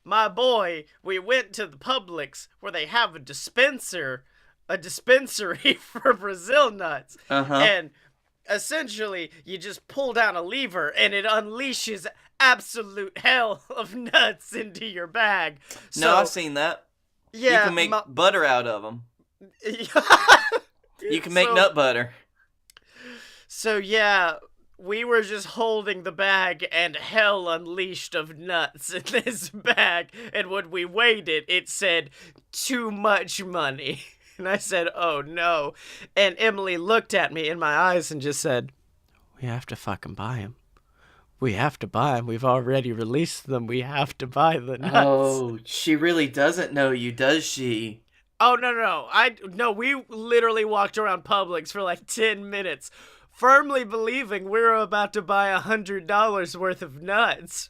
my boy, we went to the Publix where they have a dispensary for Brazil nuts. And essentially, you just pull down a lever and it unleashes absolute hell of nuts into your bag. No, I've seen that. Yeah. You can make butter out of them. You can make nut butter. So, yeah, we were just holding the bag and hell unleashed of nuts in this bag. And when we weighed it, it said, too much money. And I said, oh, no. And Emily looked at me in my eyes and just said, we have to fucking buy them. We have to buy them. We've already released them. We have to buy the nuts. Oh, she really doesn't know you, does she? Oh, no. We literally walked around Publix for like 10 minutes, firmly believing we were about to buy $100 worth of nuts.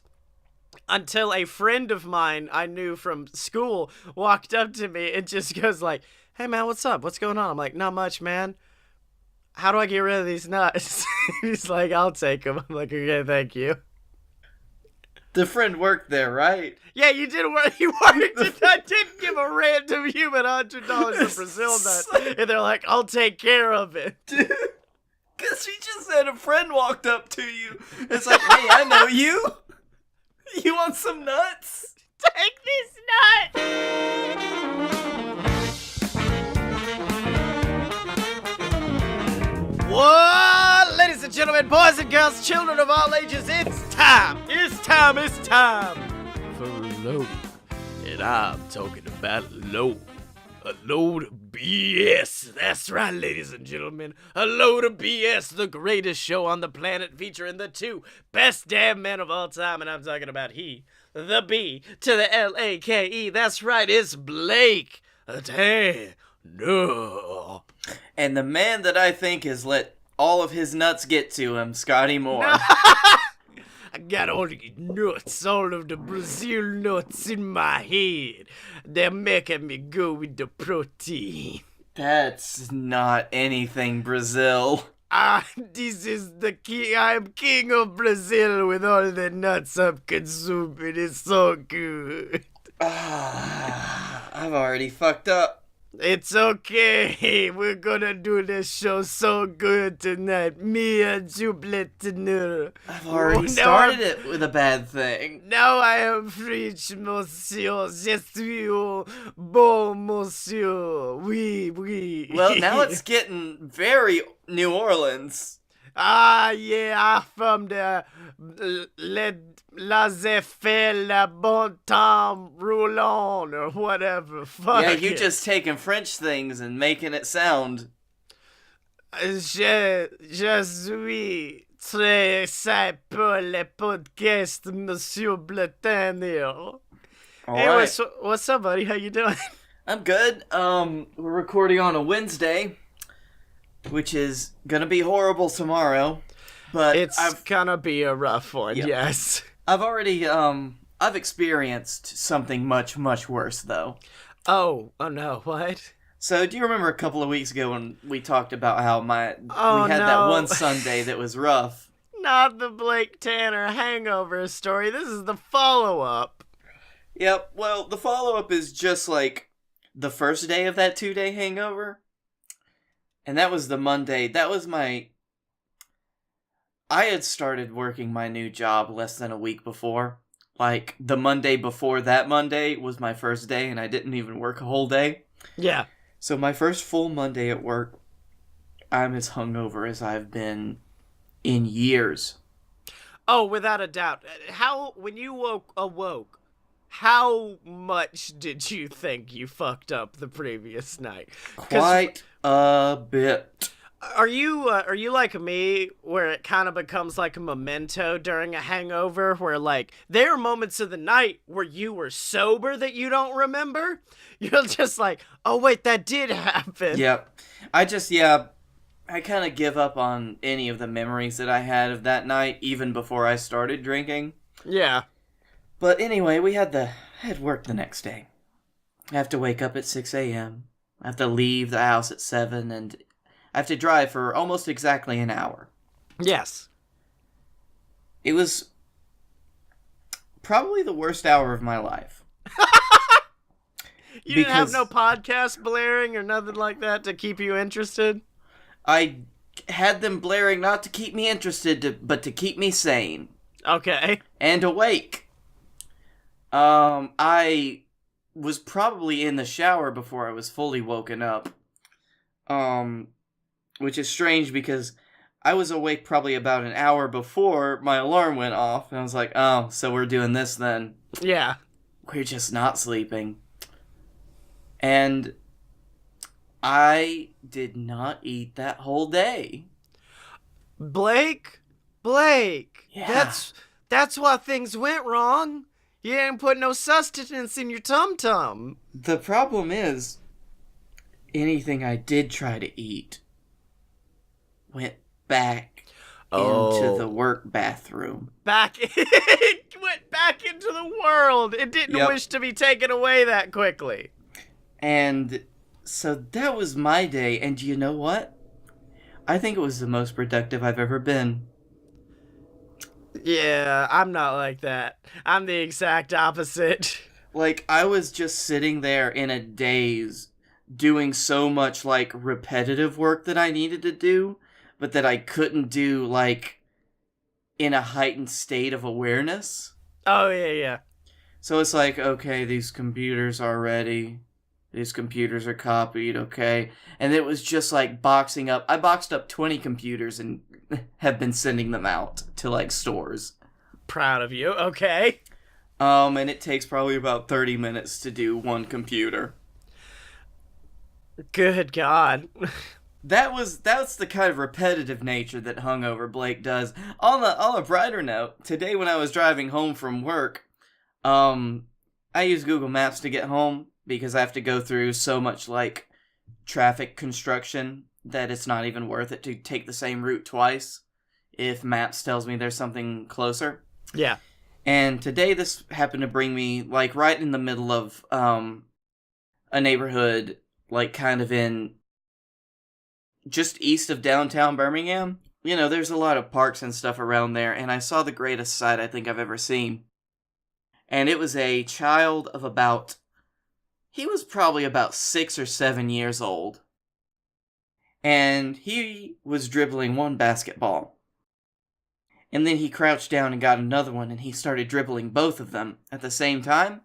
Until a friend of mine I knew from school walked up to me and just goes like, hey, man, what's up? What's going on? I'm like, not much, man. How do I get rid of these nuts? He's like, I'll take them. I'm like, okay, thank you. The friend worked there, right? Yeah, you did work. You worked. I didn't give a random human $100 for Brazil nuts. And they're like, I'll take care of it. Dude, because she just said a friend walked up to you. It's like, hey, I know you. You want some nuts? Take these nuts. What? Ladies and gentlemen, boys and girls, children of all ages, it's time for load. And I'm talking about load. A load of BS. That's right, ladies and gentlemen. A load of BS, the greatest show on the planet featuring the two best damn men of all time. And I'm talking about he, the B to the L-A-K-E. That's right, it's Blake. Damn. No. And the man that I think has let all of his nuts get to him, Scottye Moore. I got all the nuts, all of the Brazil nuts in my head. They're making me go with the protein. That's not anything, Brazil. This is the king. I'm king of Brazil with all the nuts I'm consuming. It's so good. I've already fucked up. It's okay. We're gonna do this show so good tonight. Me and Jubletenur. I've already started it with a bad thing. Now I am French, monsieur. Je suis bon, monsieur. Oui. Well, now it's getting very New Orleans. Yeah, from the laissez-faire la bon temps roulant or whatever. Fuck yeah, you it. just taking French things and making it sound. Je suis très excited pour le podcast, Monsieur Bletanier. Hey, what's up, buddy? How you doing? I'm good. We're recording on a Wednesday, which is gonna be horrible tomorrow. But it's gonna be a rough one, yes. I've already, I've experienced something much, much worse, though. Oh no, what? So, do you remember a couple of weeks ago when we talked about how we had that one Sunday that was rough? Not the Blake Tanner hangover story. This is the follow-up. Yep, well, the follow-up is just like the first day of that 2-day hangover. And that was the Monday. That was I had started working my new job less than a week before. Like, the Monday before that Monday was my first day, and I didn't even work a whole day. Yeah. So my first full Monday at work, I'm as hungover as I've been in years. Oh, without a doubt. When you awoke, how much did you think you fucked up the previous night? Quite a bit. Are you like me, where it kind of becomes like a memento during a hangover, where like there are moments of the night where you were sober that you don't remember? You're just like, oh wait, that did happen. Yep. I kind of give up on any of the memories that I had of that night, even before I started drinking. Yeah. But anyway, I had work the next day. I have to wake up at 6 a.m. I have to leave the house at 7, and I have to drive for almost exactly an hour. Yes. It was probably the worst hour of my life. You didn't have because no podcast blaring or nothing like that to keep you interested? I had them blaring not to keep me interested, but to keep me sane Okay. and awake. I was probably in the shower before I was fully woken up. Which is strange because I was awake probably about an hour before my alarm went off, and I was like, oh, so we're doing this then. Yeah. We're just not sleeping. And I did not eat that whole day. Blake? Yeah. That's why things went wrong. You didn't put no sustenance in your tum-tum. The problem is, anything I did try to eat went back into the work bathroom. It went back into the world. It didn't wish to be taken away that quickly. And so that was my day, and you know what? I think it was the most productive I've ever been. Yeah, I'm not like that. I'm the exact opposite. Like, I was just sitting there in a daze, doing so much, like, repetitive work that I needed to do, but that I couldn't do, like, in a heightened state of awareness. Oh, yeah. So it's like, okay, these computers are ready. These computers are copied, okay? And it was just like boxing up. I boxed up 20 computers and have been sending them out to like stores. Proud of you, okay. And it takes probably about 30 minutes to do one computer. Good God. That's the kind of repetitive nature that Hungover Blake does. On a brighter note, today when I was driving home from work, I use Google Maps to get home because I have to go through so much like traffic construction that it's not even worth it to take the same route twice if Maps tells me there's something closer. Yeah. And today this happened to bring me like right in the middle of a neighborhood like kind of in just east of downtown Birmingham. You know, there's a lot of parks and stuff around there, and I saw the greatest sight I think I've ever seen. And it was a child of he was probably about 6 or 7 years old. And he was dribbling one basketball. And then he crouched down and got another one, and he started dribbling both of them at the same time.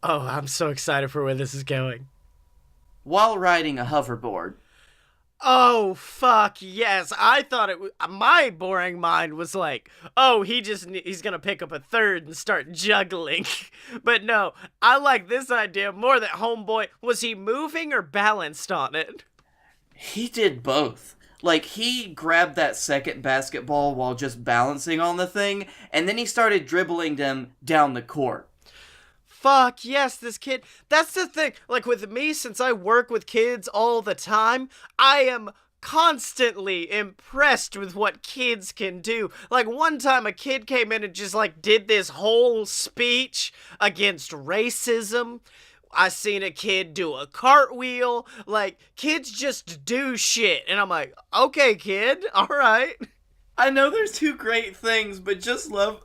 Oh, I'm so excited for where this is going. While riding a hoverboard. Oh, fuck, yes. I thought my boring mind was like, oh, he's gonna pick up a third and start juggling. But no, I like this idea more that homeboy, was he moving or balanced on it? He did both. Like, he grabbed that second basketball while just balancing on the thing, and then he started dribbling them down the court. Fuck, yes, this kid. That's the thing. Like, with me, since I work with kids all the time, I am constantly impressed with what kids can do. Like, one time a kid came in and just, like, did this whole speech against racism. I seen a kid do a cartwheel. Like, kids just do shit. And I'm like, okay, kid, all right. I know there's two great things, but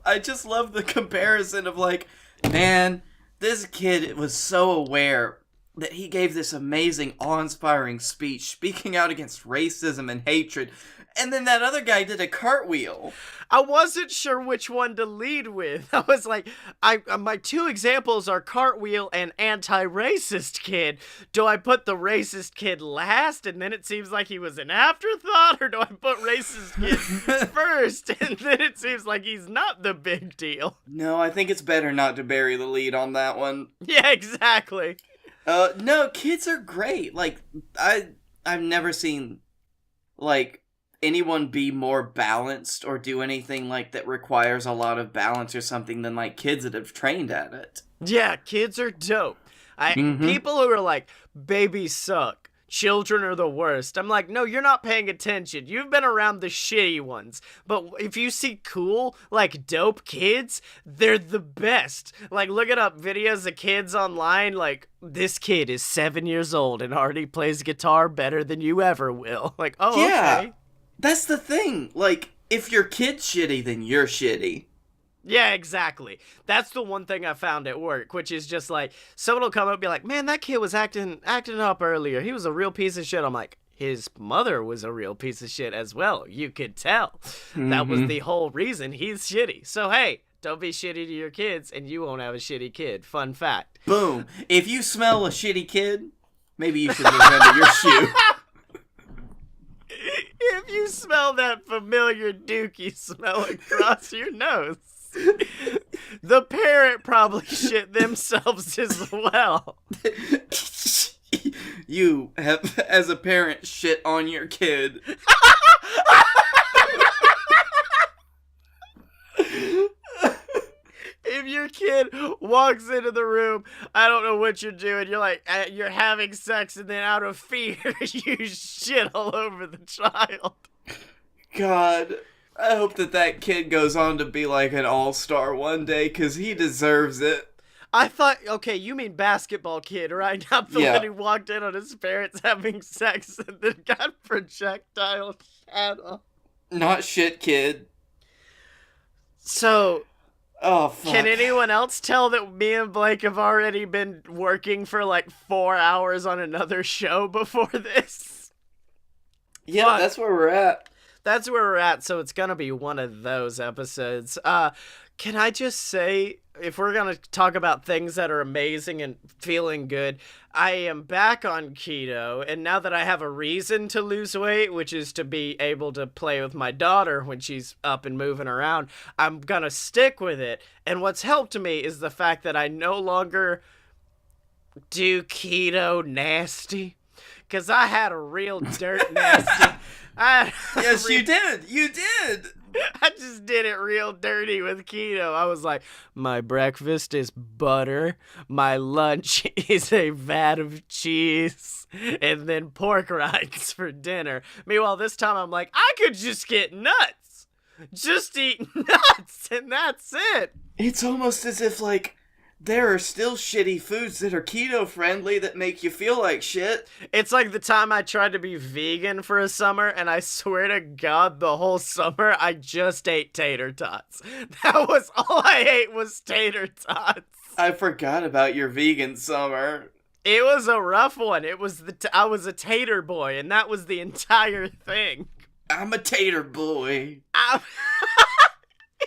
I just love the comparison of, like, man, this kid was so aware that he gave this amazing, awe-inspiring speech speaking out against racism and hatred, and then that other guy did a cartwheel. I wasn't sure which one to lead with. I was like, my two examples are cartwheel and anti-racist kid. Do I put the racist kid last and then it seems like he was an afterthought? Or do I put racist kid first and then it seems like he's not the big deal? No, I think it's better not to bury the lead on that one. Yeah, exactly. No, kids are great. Like, I've never seen, like, anyone be more balanced or do anything like that requires a lot of balance or something than like kids that have trained at it. Yeah, kids are dope. People who are like, babies suck, children are the worst. I'm like, no, you're not paying attention. You've been around the shitty ones. But if you see cool, like dope kids, they're the best. Like, looking up videos of kids online, like, this kid is 7 years old and already plays guitar better than you ever will. Like, oh, yeah. Okay. That's the thing. Like, if your kid's shitty, then you're shitty. Yeah, exactly. That's the one thing I found at work, which is just like someone will come up and be like, "Man, that kid was acting up earlier. He was a real piece of shit." I'm like, "His mother was a real piece of shit as well. You could tell. That was Mm-hmm. the whole reason he's shitty." So hey, don't be shitty to your kids, and you won't have a shitty kid. Fun fact. Boom. If you smell a shitty kid, maybe you should move into your shoe. If you smell that familiar dookie smell across your nose, the parent probably shit themselves as well. You have, as a parent, shit on your kid. If your kid walks into the room, I don't know what you're doing. You're like, you're having sex, and then out of fear, you shit all over the child. God, I hope that kid goes on to be like an all-star one day, because he deserves it. I thought, okay, you mean basketball kid, right? Not the Yeah. one who walked in on his parents having sex and then got projectile shadow. Not shit kid. So, Oh, fuck. can anyone else tell that me and Blake have already been working for like 4 hours on another show before this? Yeah, Fuck. that's where we're at. That's where we're at, so it's gonna be one of those episodes. Can I just say, if we're gonna talk about things that are amazing and feeling good, I am back on keto, and now that I have a reason to lose weight, which is to be able to play with my daughter when she's up and moving around, I'm gonna stick with it. And what's helped me is the fact that I no longer do keto nasty. Because I had a real dirt nasty. Yes, you did. You did. I just did it real dirty with keto. I was like, my breakfast is butter, my lunch is a vat of cheese, and then pork rinds for dinner. Meanwhile, this time I'm like, I could just get nuts. Just eat nuts, and that's it. It's almost as if, like, there are still shitty foods that are keto friendly that make you feel like shit. It's like the time I tried to be vegan for a summer, and I swear to God, the whole summer I just ate tater tots. That was all I ate was tater tots. I forgot about your vegan summer. It was a rough one. It was I was a tater boy, and that was the entire thing. I'm a tater boy.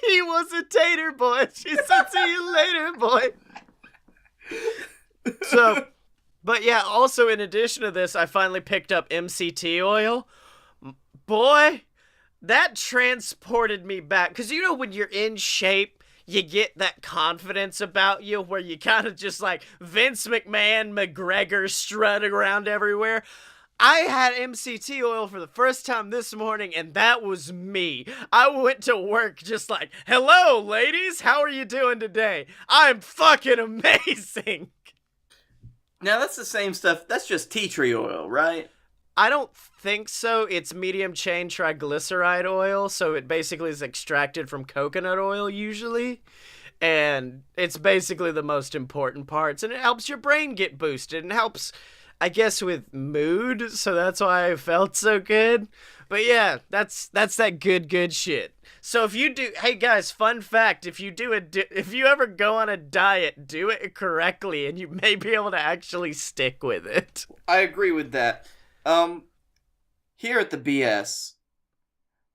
He was a tater boy. She said, "See you later, boy." So, but yeah, also in addition to this, I finally picked up MCT oil. Boy, that transported me back. Because you know when you're in shape, you get that confidence about you where you kind of just like Vince McMahon, McGregor strutting around everywhere. I had MCT oil for the first time this morning, and that was me. I went to work just like, "Hello, ladies, how are you doing today? I'm fucking amazing." Now, that's the same stuff. That's just tea tree oil, right? I don't think so. It's medium chain triglyceride oil, so it basically is extracted from coconut oil usually. And it's basically the most important parts, and it helps your brain get boosted and helps, I guess, with mood, so that's why I felt so good. But yeah, that's that good shit. So if you do, hey guys, fun fact, if you ever go on a diet, do it correctly and you may be able to actually stick with it. I agree with that. Here at the BS,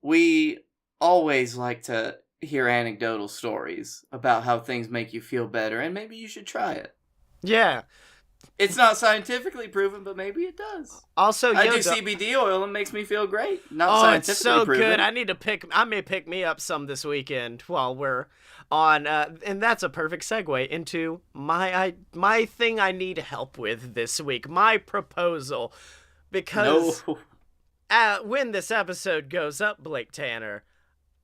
we always like to hear anecdotal stories about how things make you feel better, and maybe you should try it. Yeah. It's not scientifically proven, but maybe it does. Also, I do CBD oil and it makes me feel great. Not scientifically it's so proven. good. I may pick me up some this weekend while we're on, and that's a perfect segue into my thing I need help with this week, my proposal, because when this episode goes up, Blake Tanner,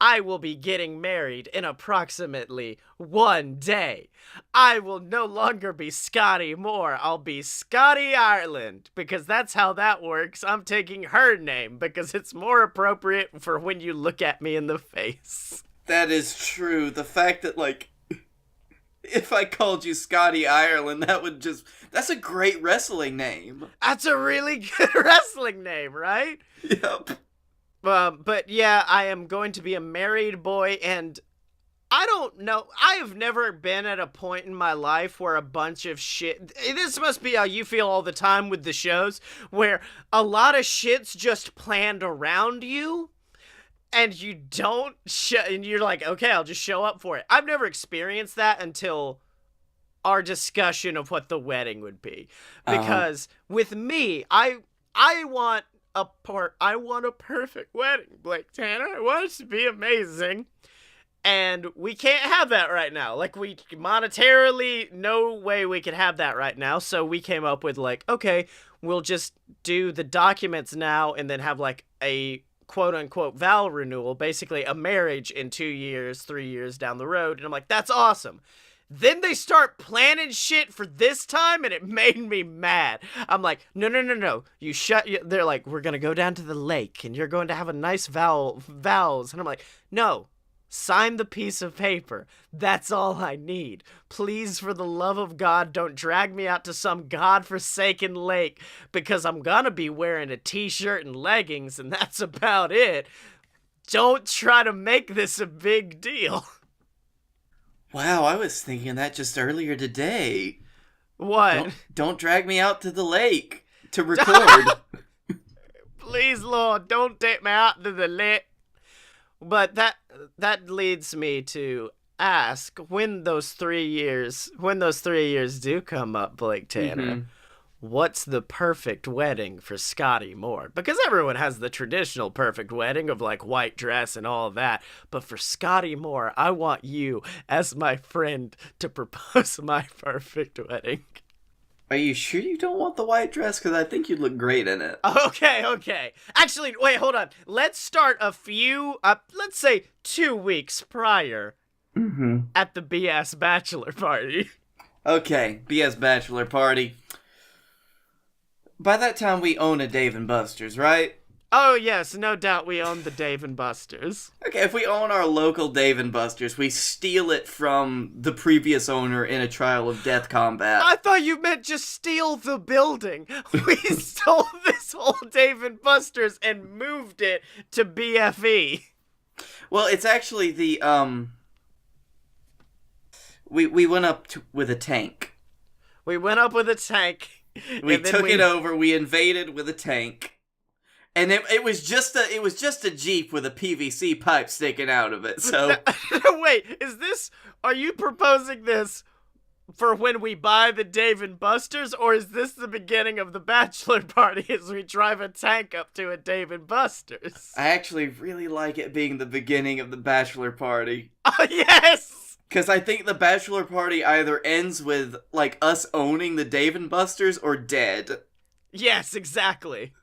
I will be getting married in approximately 1 day. I will no longer be Scottye Moore. I'll be Scottye Ireland, because that's how that works. I'm taking her name because it's more appropriate for when you look at me in the face. That is true. The fact that, like, if I called you Scottye Ireland, that's a great wrestling name. That's a really good wrestling name, right? Yep. But yeah, I am going to be a married boy, and I don't know. I have never been at a point in my life where a bunch of shit. This must be how you feel all the time with the shows, where a lot of shit's just planned around you, and you don't. And you're like, okay, I'll just show up for it. I've never experienced that until our discussion of what the wedding would be, because with me, I want I want a perfect wedding, Blake Tanner. I want it to be amazing. And we can't have that right now. Like, we monetarily, no way we can have that right now. So we came up with, like, okay, we'll just do the documents now and then have, like, a quote-unquote vow renewal, basically a marriage in 2 years, 3 years down the road. And I'm like, that's awesome. Then they start planning shit for this time, and it made me mad. I'm like, no. They're like, we're going to go down to the lake, and you're going to have a nice vows. And I'm like, no. Sign the piece of paper. That's all I need. Please, for the love of God, don't drag me out to some godforsaken lake, because I'm gonna be wearing a t-shirt and leggings, and that's about it. Don't try to make this a big deal. Wow, I was thinking that just earlier today. What? Don't drag me out to the lake to record. Please, Lord, don't take me out to the lake. But that leads me to ask, when those 3 years do come up, Blake Tanner, what's the perfect wedding for Scottye Moore? Because everyone has the traditional perfect wedding of, like, white dress and all of that. But for Scottye Moore, I want you, as my friend, to propose my perfect wedding. Are you sure you don't want the white dress? Because I think you'd look great in it. Okay. Actually, wait, hold on. Let's start a few, let's say 2 weeks prior at the BS bachelor party. Okay, BS bachelor party. By that time, we own a Dave & Buster's, right? Oh, yes, no doubt we own the Dave & Buster's. Okay, if we own our local Dave & Buster's, we steal it from the previous owner in a trial of death combat. I thought you meant just steal the building. We stole this whole Dave & Buster's and moved it to BFE. Well, it's actually the, We went up with a tank. We went up with a tank. We took it over, we invaded with a tank. And it was just a Jeep with a PVC pipe sticking out of it. So wait, are you proposing this for when we buy the Dave & Buster's, or is this the beginning of the bachelor party as we drive a tank up to a Dave & Buster's? I actually really like it being the beginning of the bachelor party. Oh, yes! Because I think the bachelor party either ends with, like, us owning the Dave & Buster's or dead. Yes, exactly.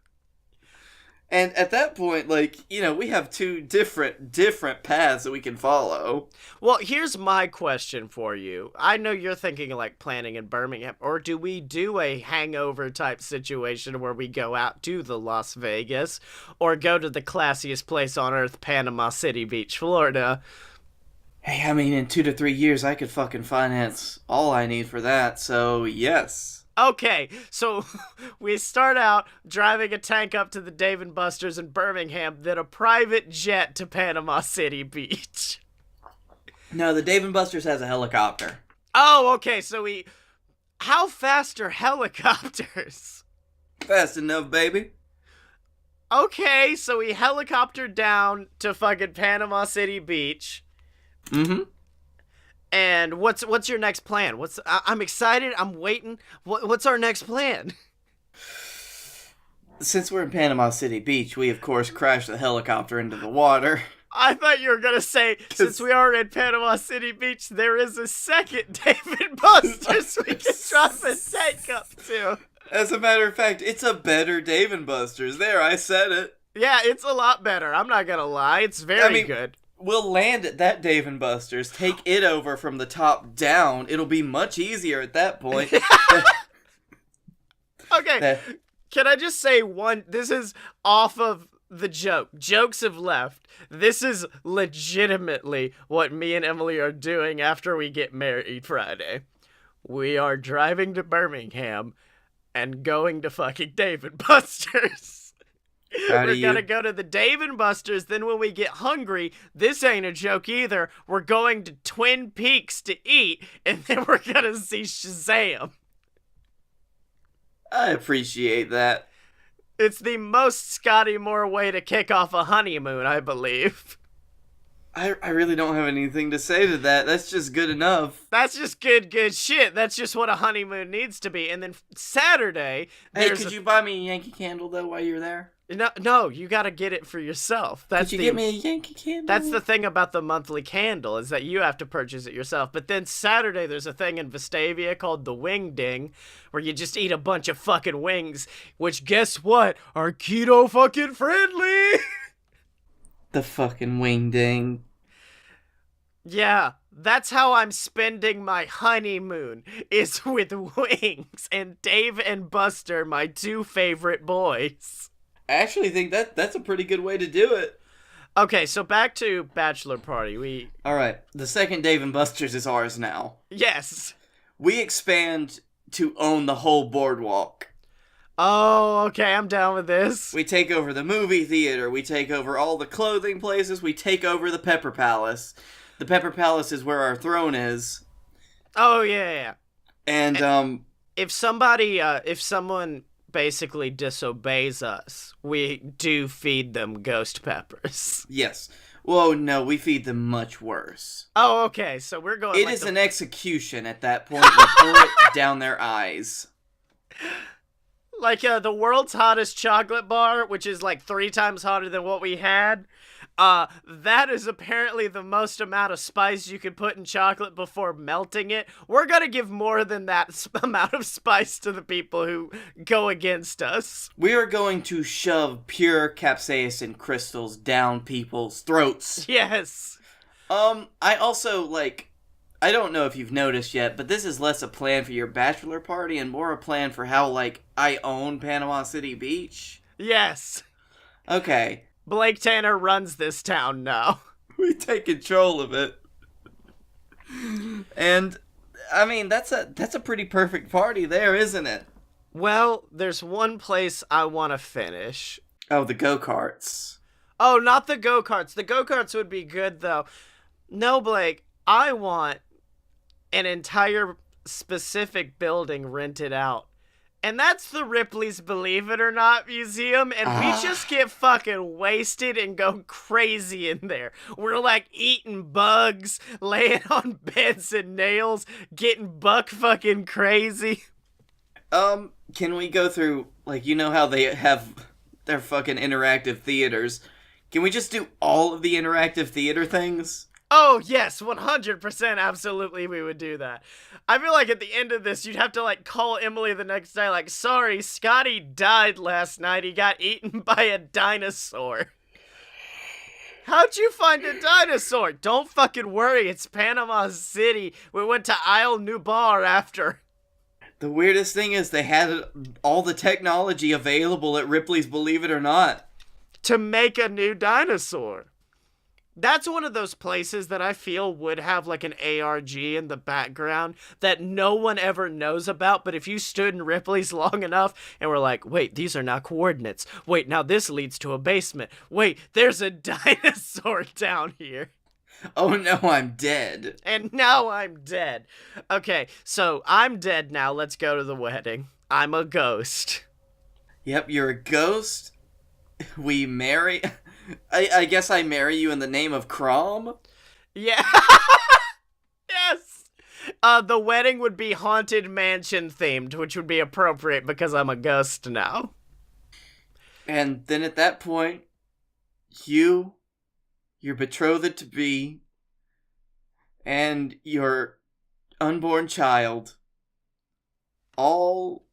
And at that point, like, you know, we have two different paths that we can follow. Well, here's my question for you. I know you're thinking of, like, planning in Birmingham, or do we do a hangover type situation where we go out to the Las Vegas, or go to the classiest place on earth, Panama City Beach, Florida? Hey, I mean, in 2 to 3 years, I could fucking finance all I need for that, so yes. Okay, so we start out driving a tank up to the Dave & Buster's in Birmingham, then a private jet to Panama City Beach. No, the Dave & Buster's has a helicopter. Oh, okay, so how fast are helicopters? Fast enough, baby. Okay, so we helicopter down to fucking Panama City Beach. Mm-hmm. And what's your next plan? I'm excited. I'm waiting. What's our next plan? Since we're in Panama City Beach, we of course crash the helicopter into the water. I thought you were gonna say, since we are in Panama City Beach, there is a second Dave & Buster's we can drop a tank up to. As a matter of fact, it's a better Dave & Buster's. There, I said it. Yeah, it's a lot better. I'm not gonna lie. It's very good. We'll land at that Dave & Buster's, take it over from the top down. It'll be much easier at that point. Okay, can I just say this is off of the joke. Jokes have left. This is legitimately what me and Emily are doing after we get married Friday. We are driving to Birmingham and going to fucking Dave & Buster's. Proud We're of gonna you. go to the Dave and Buster's. Then when we get hungry, this ain't a joke either. We're going to Twin Peaks to eat, and then we're gonna see Shazam. I appreciate that. It's the most Scottye Moore way to kick off a honeymoon, I believe. I really don't have anything to say to that. That's just good enough. That's just good shit. That's just what a honeymoon needs to be. And then Saturday, Hey, could you buy me a Yankee Candle, though, while you're there? No, you gotta get it for yourself. Could you get me a Yankee Candle? That's the thing about the monthly candle, is that you have to purchase it yourself. But then Saturday, there's a thing in Vestavia called the Wing Ding, where you just eat a bunch of fucking wings, which, guess what, are keto fucking friendly. The fucking wing ding. Yeah, that's how I'm spending my honeymoon, is with wings and Dave and Buster, my two favorite boys. I actually think that's a pretty good way to do it. Okay, so back to bachelor party. Alright, the second Dave and Buster's is ours now. Yes. We expand to own the whole boardwalk. Oh, okay, I'm down with this. We take over the movie theater. We take over all the clothing places. We take over the Pepper Palace. The Pepper Palace is where our throne is. Oh, yeah. And, if someone basically disobeys us, we do feed them ghost peppers. yes. Whoa, no, we feed them much worse. Oh, okay, so we're going It is an execution at that point. We pour it down their eyes. Like the world's hottest chocolate bar, which is like 3 times hotter than what we had. That is apparently the most amount of spice you could put in chocolate before melting it. We're gonna give more than that amount of spice to the people who go against us. We are going to shove pure capsaicin crystals down people's throats. Yes. I also, I don't know if you've noticed yet, but this is less a plan for your bachelor party and more a plan for how, I own Panama City Beach. Yes. Okay. Blake Tanner runs this town now. We take control of it. And, I mean, that's a pretty perfect party there, isn't it? Well, there's one place I want to finish. Oh, the go-karts. Oh, not the go-karts. The go-karts would be good, though. No, Blake, I want an entire specific building rented out. And that's the Ripley's Believe It or Not Museum, and we just get fucking wasted and go crazy in there. We're eating bugs, laying on beds and nails, getting buck fucking crazy. Can we go through, how they have their fucking interactive theaters? Can we just do all of the interactive theater things? Oh, yes, 100% absolutely we would do that. I feel like at the end of this, you'd have to, call Emily the next day, sorry, Scottye died last night. He got eaten by a dinosaur. How'd you find a dinosaur? Don't fucking worry, it's Panama City. We went to Isle Nubar after. The weirdest thing is they had all the technology available at Ripley's Believe It or Not. To make a new dinosaur. That's one of those places that I feel would have an ARG in the background that no one ever knows about, but if you stood in Ripley's long enough and were like, wait, these are now coordinates. Wait, now this leads to a basement. Wait, there's a dinosaur down here. Oh no, I'm dead. And now I'm dead. Okay, so I'm dead now. Let's go to the wedding. I'm a ghost. Yep, you're a ghost. We marry... I guess I marry you in the name of Crom? Yeah. Yes. The wedding would be Haunted Mansion themed, which would be appropriate because I'm a ghost now. And then at that point, your betrothed-to-be, and your unborn child all,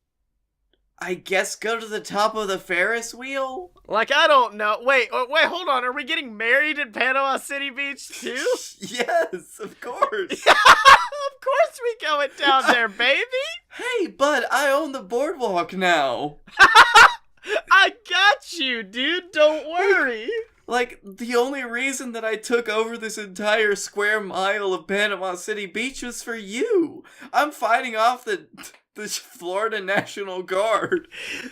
I guess, go to the top of the Ferris wheel? I don't know. Wait, hold on. Are we getting married in Panama City Beach, too? Yes, of course. Of course we going down there, baby. Hey, bud, I own the boardwalk now. I got you, dude. Don't worry. The only reason that I took over this entire square mile of Panama City Beach was for you. I'm fighting off the The Florida National Guard.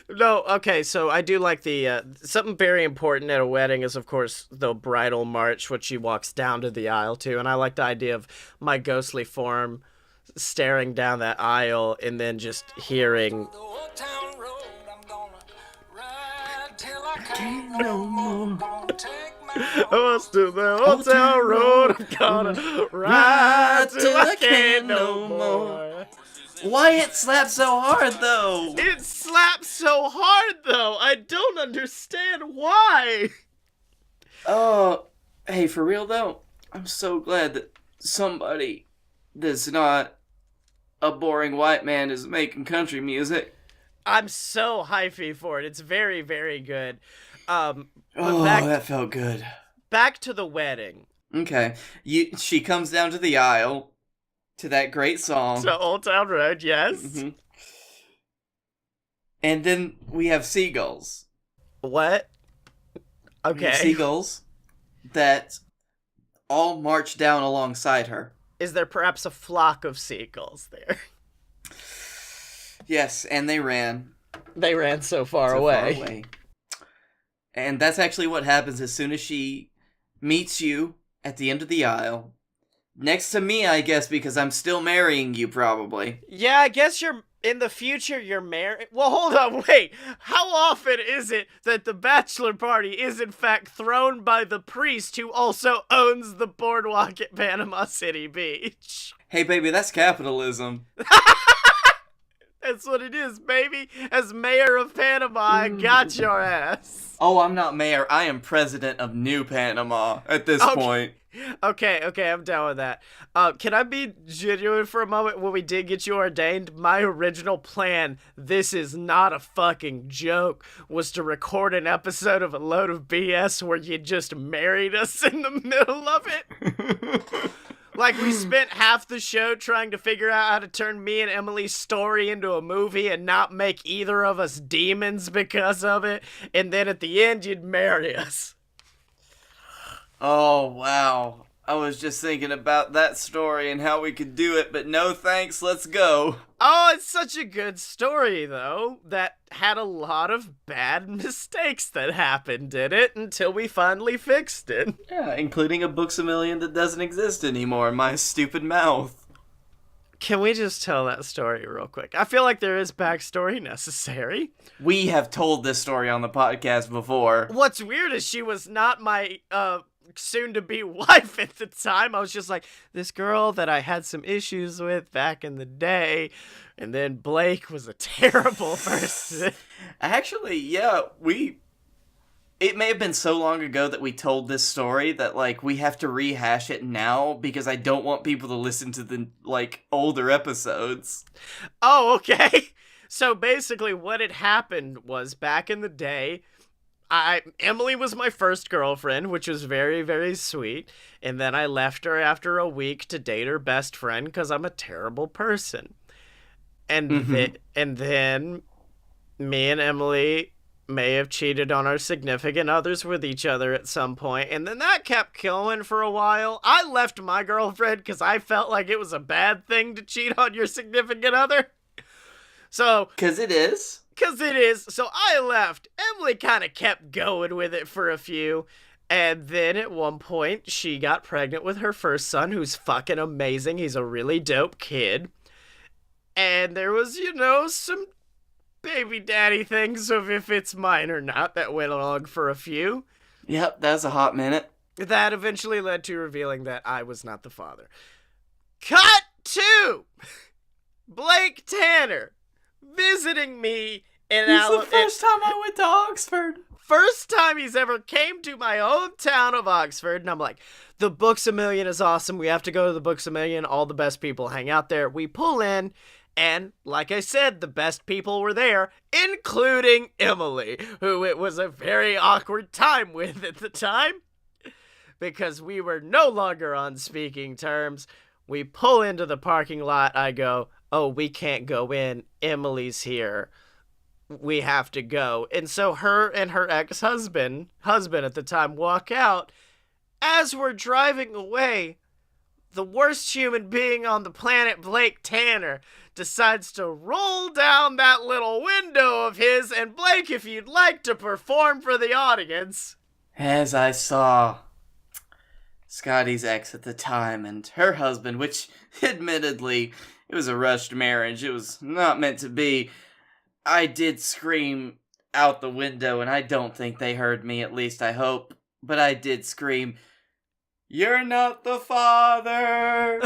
No, okay, so I do like the something very important at a wedding is, of course, the bridal march, which she walks down to the aisle to, and I like the idea of my ghostly form staring down that aisle and then just hearing. Us to the old town road, I'm gonna ride till I can't no more. Why it slaps so hard, though? It slaps so hard, though. I don't understand why. Oh, hey, for real, though, I'm so glad that somebody that's not a boring white man is making country music. I'm so hyphy for it. It's very, very good. That felt good. Back to the wedding. Okay. She comes down to the aisle to that great song. To Old Town Road, yes. Mm-hmm. And then we have seagulls. What? Okay. Seagulls that all march down alongside her. Is there perhaps a flock of seagulls there? Yes, and they ran. They ran so far away. And that's actually what happens as soon as she meets you at the end of the aisle. Next to me, I guess, because I'm still marrying you, probably. Yeah, I guess in the future, you're married. Well, hold on, wait. How often is it that the bachelor party is, in fact, thrown by the priest who also owns the boardwalk at Panama City Beach? Hey, baby, that's capitalism. That's what it is, baby. As mayor of Panama, I got your ass. Oh, I'm not mayor. I am president of New Panama at this point. Okay, I'm down with that. Can I be genuine for a moment? When we did get you ordained, my original plan, this is not a fucking joke, was to record an episode of A Load of BS where you just married us in the middle of it. Like, we spent half the show trying to figure out how to turn me and Emily's story into a movie and not make either of us demons because of it, and then at the end, you'd marry us. Oh, wow. I was just thinking about that story and how we could do it, but no thanks, let's go. Oh, it's such a good story, though, that had a lot of bad mistakes that happened in it until we finally fixed it. Yeah, including a Books-A-Million that doesn't exist anymore in my stupid mouth. Can we just tell that story real quick? I feel like there is backstory necessary. We have told this story on the podcast before. What's weird is she was not my, soon-to-be wife at the time. I was just like, this girl that I had some issues with back in the day, and then Blake was a terrible person. Actually, yeah, it may have been so long ago that we told this story that, like, we have to rehash it now because I don't want people to listen to the, like, older episodes. Oh, okay. So basically what had happened was back in the day, Emily was my first girlfriend, which was very, very sweet. And then I left her after a week to date her best friend because I'm a terrible person. And then me and Emily may have cheated on our significant others with each other at some point. And then that kept going for a while. I left my girlfriend because I felt like it was a bad thing to cheat on your significant other. So... Because it is. So I left. Emily kind of kept going with it for a few. And then at one point, she got pregnant with her first son, who's fucking amazing. He's a really dope kid. And there was, some baby daddy things of if it's mine or not that went along for a few. Yep, that was a hot minute. That eventually led to revealing that I was not the father. Cut to Blake Tanner visiting me in the first time I went to Oxford. First time he's ever came to my hometown of Oxford, and I'm like, the Books-A-Million is awesome. We have to go to the Books-A-Million. All the best people hang out there. We pull in, and like I said, the best people were there, including Emily, who it was a very awkward time with at the time, because we were no longer on speaking terms. We pull into the parking lot. I go, oh, we can't go in. Emily's here. We have to go. And so her and her ex-husband at the time, walk out. As we're driving away, the worst human being on the planet, Blake Tanner, decides to roll down that little window of his. And Blake, if you'd like to perform for the audience. As I saw Scottye's ex at the time and her husband, which admittedly, it was a rushed marriage. It was not meant to be. I did scream out the window, and I don't think they heard me, at least I hope. But I did scream, "You're not the father!"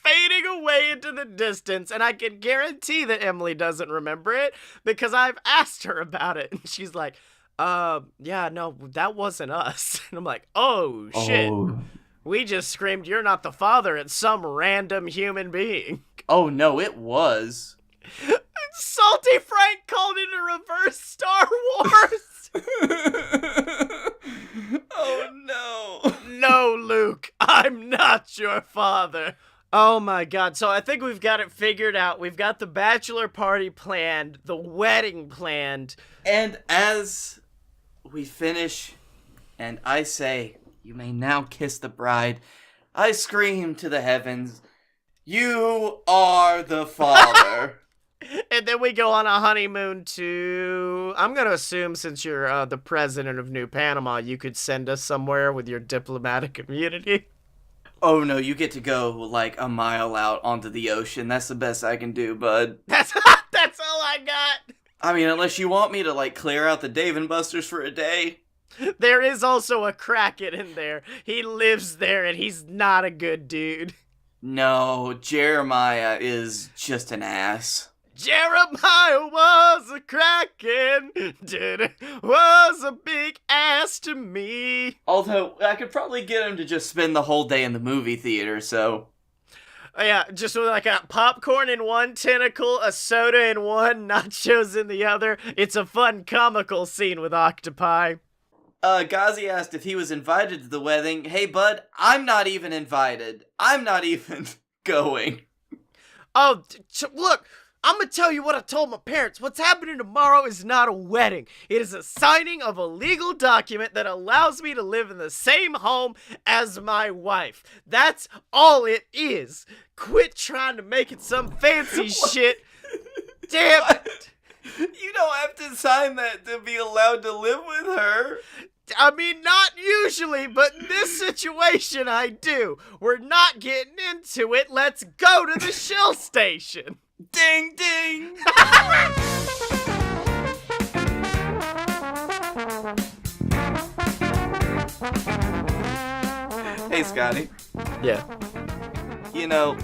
Fading away into the distance, and I can guarantee that Emily doesn't remember it because I've asked her about it, and she's like, yeah, no, that wasn't us. And I'm like, oh, shit. Oh. We just screamed, "You're not the father," at some random human being. Oh, no, it was. Salty Frank called it a reverse Star Wars. Oh, no. No, Luke, I'm not your father. Oh my god, so I think we've got it figured out. We've got the bachelor party planned, the wedding planned. And as we finish, and I say, "You may now kiss the bride," I scream to the heavens, "You are the father." And then we go on a honeymoon to... I'm going to assume, since you're the president of New Panama, you could send us somewhere with your diplomatic immunity. Oh no, you get to go like a mile out onto the ocean. That's the best I can do, bud. That's all I got. I mean, unless you want me to like clear out the Dave and Buster's for a day. There is also a Kraken in there. He lives there and he's not a good dude. No, Jeremiah is just an ass. Jeremiah was a Kraken, was a big ass to me. Although, I could probably get him to just spend the whole day in the movie theater, so... Yeah, just with like a popcorn in one tentacle, a soda in one, nachos in the other. It's a fun comical scene with octopi. Ghazi asked if he was invited to the wedding. Hey, bud, I'm not even invited. I'm not even going. Oh, look! I'm gonna tell you what I told my parents. What's happening tomorrow is not a wedding. It is a signing of a legal document that allows me to live in the same home as my wife. That's all it is. Quit trying to make it some fancy shit. Damn it. You don't have to sign that to be allowed to live with her. I mean, not usually, but in this situation I do. We're not getting into it. Let's go to the Shell station. Ding, ding! Hey, Scotty. Yeah. You know,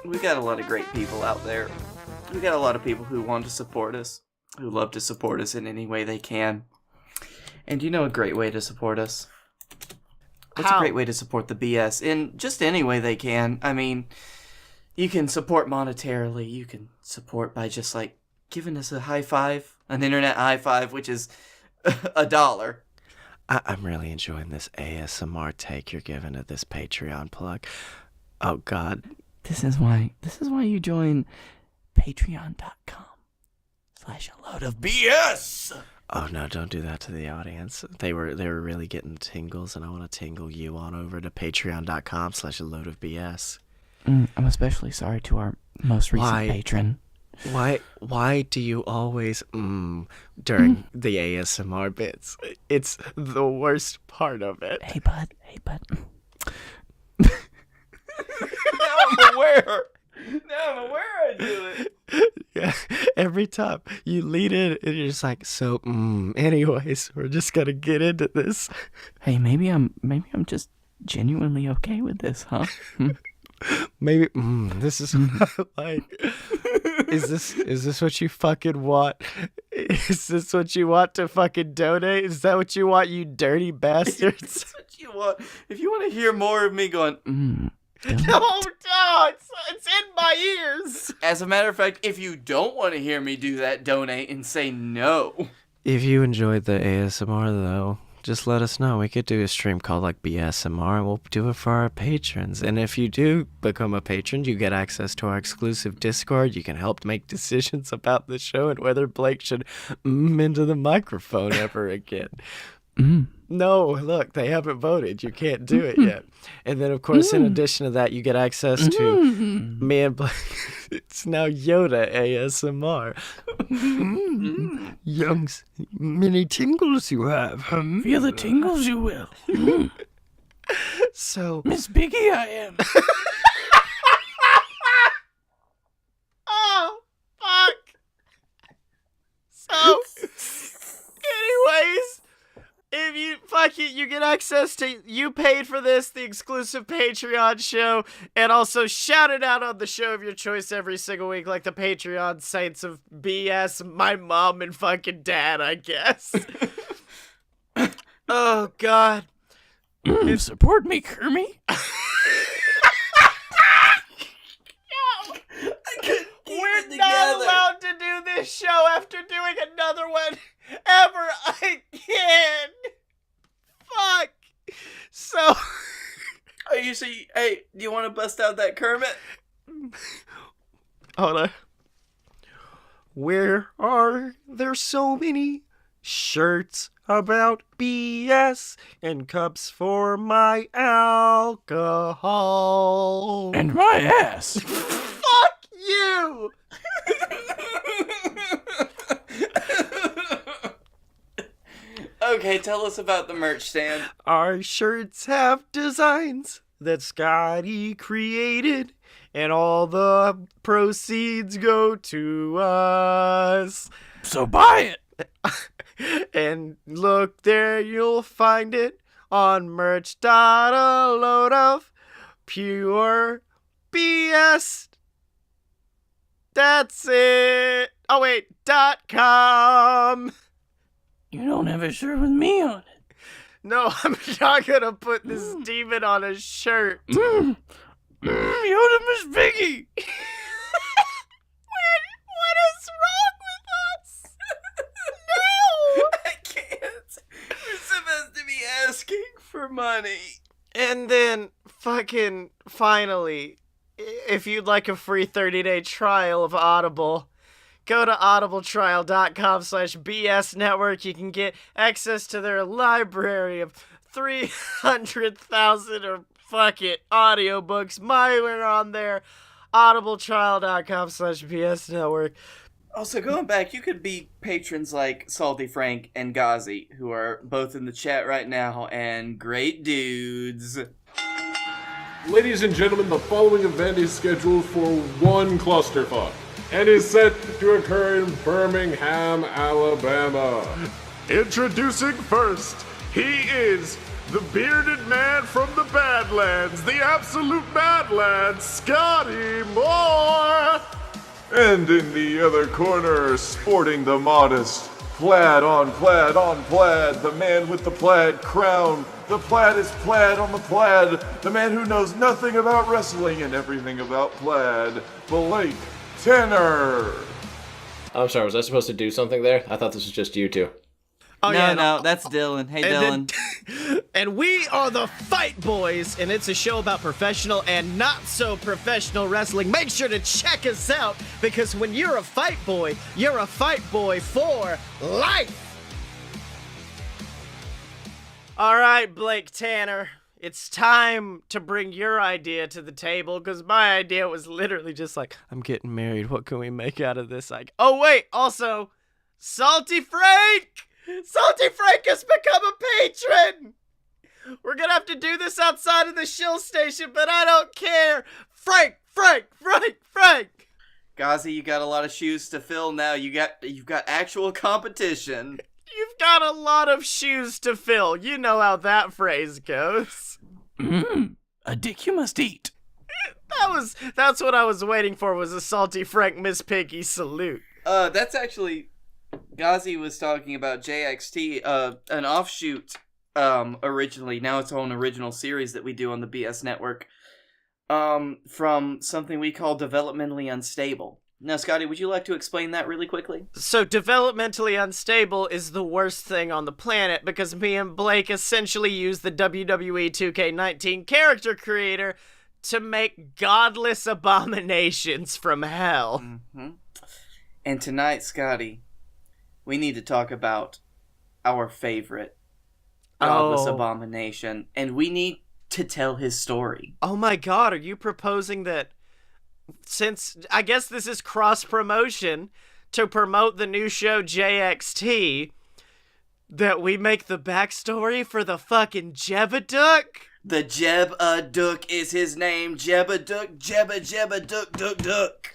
we got a lot of great people out there. We got a lot of people who want to support us, who love to support us in any way they can. And you know a great way to support us? What's a great way to support the BS? In just any way they can. I mean... You can support monetarily. You can support by just, like, giving us a high five. An internet high five, which is $1. I'm really enjoying this ASMR take you're giving to this Patreon plug. Oh, God. This is why you join patreon.com/a-load-of-BS. Oh, no, don't do that to the audience. They were really getting tingles, and I want to tingle you on over to patreon.com/a-load-of-BS. I'm especially sorry to our most recent patron. Why do you always during the ASMR bits? It's the worst part of it. Hey bud. Now I'm aware I do it. Yeah, every time you lead in and you're just like, so anyways, we're just gonna get into this. Hey, maybe I'm just genuinely okay with this, huh? Maybe this is like, is this what you fucking want? Is this what you want to fucking donate? Is that what you want, you dirty bastards? That's what you want. If you want to hear more of me going, no, it's in my ears. As a matter of fact, if you don't want to hear me do that, donate and say no. If you enjoyed the ASMR though, just let us know. We could do a stream called like BSMR, and we'll do it for our patrons. And if you do become a patron, you get access to our exclusive Discord. You can help make decisions about the show and whether Blake should into the microphone ever again. No, look, they haven't voted. You can't do it yet. And then, of course, in addition to that, you get access to me and Blake. It's now Yoda ASMR. Youngs, many tingles you have. Feel the tingles, you will. So, Miss Piggy, I am. oh, fuck. So, anyways, if you fuck it, you get access to you paid for this, the exclusive Patreon show, and also shout it out on the show of your choice every single week, like the Patreon saints of BS, my mom and fucking dad, I guess. Oh God. Support me, Kermie. We're not allowed to do this show after doing another one ever again. Fuck. So. Hey, do you want to bust out that Kermit? Hold on. Where are there so many shirts about BS and cups for my alcohol? And my ass. Fuck you! Okay, tell us about the merch stand. Our shirts have designs that Scottye created, and all the proceeds go to us. So buy it. And look there, you'll find it on merch. A load of pure BS. That's it. Oh wait, .com. You don't have a shirt with me on it. No, I'm not gonna put this demon on a shirt. Yoda, Miss Piggy. What is wrong with us? No! I can't. We're supposed to be asking for money. And then, fucking, finally, if you'd like a free 30-day trial of Audible, go to audibletrial.com/BS Network. You can get access to their library of 300,000 or fuck it, audiobooks. Mine are on there. audibletrial.com/BS Network. Also, going back, you could be patrons like Salty Frank and Ghazi, who are both in the chat right now, and great dudes. Ladies and gentlemen, the following event is scheduled for one clusterfuck and is set to occur in Birmingham, Alabama. Introducing first, he is the bearded man from the Badlands, the absolute Badlands, Scottye Moore! And in the other corner, sporting the modest plaid on plaid on plaid, the man with the plaid crown. The plaid is plaid on the plaid, the man who knows nothing about wrestling and everything about plaid, Blake Tanner. I'm sorry, was I supposed to do something there? I thought this was just you two. Oh, No, that's Dylan. Hey, Dylan. And we are the Fight Boys, and it's a show about professional and not so professional wrestling. Make sure to check us out, because when you're a fight boy, you're a fight boy for life. All right, Blake Tanner, it's time to bring your idea to the table, because my idea was literally just like, I'm getting married. What can we make out of this? Like, oh, wait, also, Salty Frank! Salty Frank has become a patron! We're gonna have to do this outside of the shill station, but I don't care! Frank! Ghazi, you got a lot of shoes to fill now. You've got actual competition. You've got a lot of shoes to fill. You know how that phrase goes. A dick you must eat. That's what I was waiting for, was a Salty Frank Miss Piggy salute. That's actually... Ghazi was talking about JXT, an offshoot, originally. Now it's on original series that we do on the BS Network, from something we call Developmentally Unstable. Now, Scottye, would you like to explain that really quickly? So, developmentally unstable is the worst thing on the planet, because me and Blake essentially use the WWE 2K19 character creator to make godless abominations from hell. Mm-hmm. And tonight, Scottye, we need to talk about our favorite godless Oh. abomination, and we need to tell his story. Oh my god, are you proposing that since I guess this is cross promotion to promote the new show JXT that we make the backstory for the fucking Jebbadook? The Jeb-a-Dook is his name. Jeb-a-Dook, Jebba-Dook.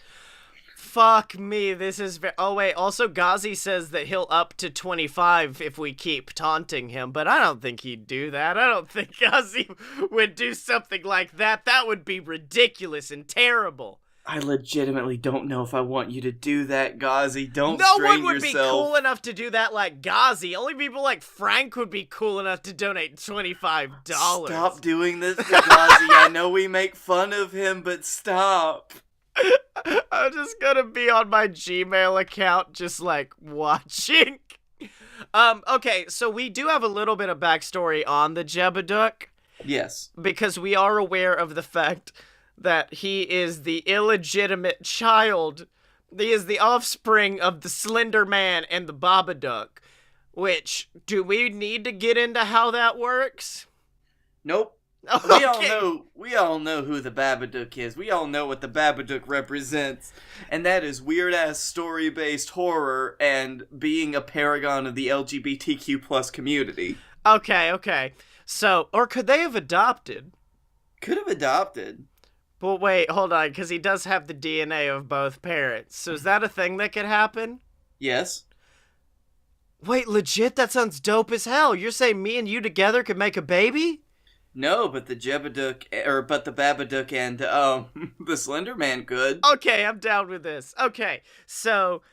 Fuck me, this is oh wait, also Ghazi says that he'll up to 25 if we keep taunting him, but I don't think he'd do that. I don't think Ghazi would do something like that. That would be ridiculous and terrible. I legitimately don't know if I want you to do that, Ghazi. Don't No strain one would yourself. be cool enough to do that like Ghazi. Only people like Frank would be cool enough to donate $25. Stop doing this to Ghazi. I know we make fun of him, but stop. I'm just gonna be on my Gmail account just like watching. Okay, so we do have a little bit of backstory on the Jebbadook Yes. because we are aware of the fact that he is the illegitimate child. He is the offspring of the Slender Man and the Babadook. Which, do we need to get into how that works? Nope. Okay. We all know who the Babadook is. We all know what the Babadook represents. And that is weird-ass story-based horror and being a paragon of the LGBTQ plus community. Okay. So, or could they have adopted? Could have adopted. But wait, hold on, because he does have the DNA of both parents. So is that a thing that could happen? Yes. Wait, legit? That sounds dope as hell. You're saying me and you together could make a baby? No, but the Babadook and, the Slender Man could. Okay, I'm down with this. Okay, so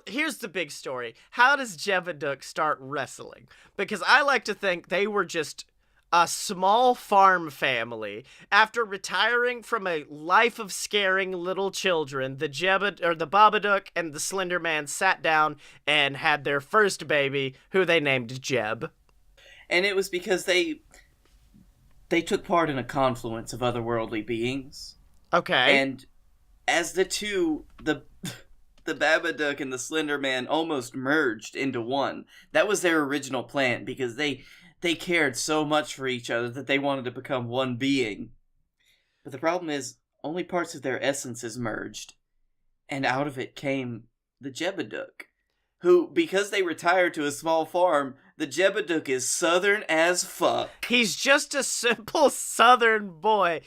here's the big story. How does Jebbadook start wrestling? Because I like to think they were just a small farm family. After retiring from a life of scaring little children, the Babadook and the Slender Man sat down and had their first baby, who they named Jeb. And it was because they took part in a confluence of otherworldly beings. Okay. And as the Babadook and the Slender Man almost merged into one, that was their original plan, because they cared so much for each other that they wanted to become one being. But the problem is, only parts of their essences merged, and out of it came the Jebbadook, who, because they retired to a small farm, the Jebbadook is southern as fuck. He's just a simple southern boy.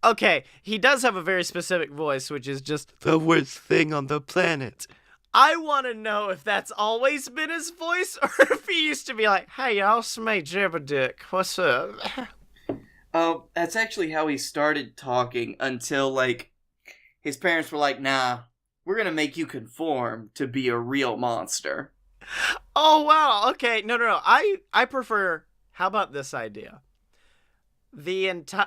Okay, he does have a very specific voice, which is just the worst thing on the planet. I want to know if that's always been his voice, or if he used to be like, "Hey y'all, it's me, Jebbadook. What's up?" That's actually how he started talking until, like, his parents were like, nah, we're gonna make you conform to be a real monster. Oh, wow. Okay, no. I prefer, how about this idea? The entire...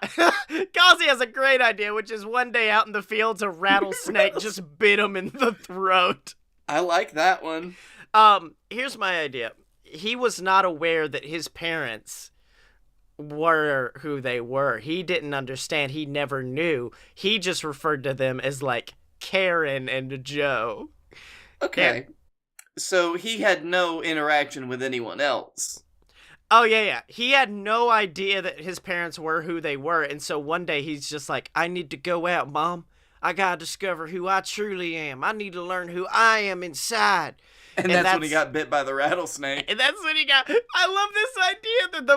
Ghazi has a great idea, which is one day out in the fields, a rattlesnake just bit him in the throat. I like that one. Here's my idea. He was not aware that his parents were who they were. He didn't understand. He never knew. He just referred to them as, like, Karen and Joe. Okay. So he had no interaction with anyone else. Oh, yeah. He had no idea that his parents were who they were, and so one day he's just like, I need to go out, Mom. I gotta discover who I truly am. I need to learn who I am inside. And that's when he got bit by the rattlesnake. And that's when he got... I love this idea that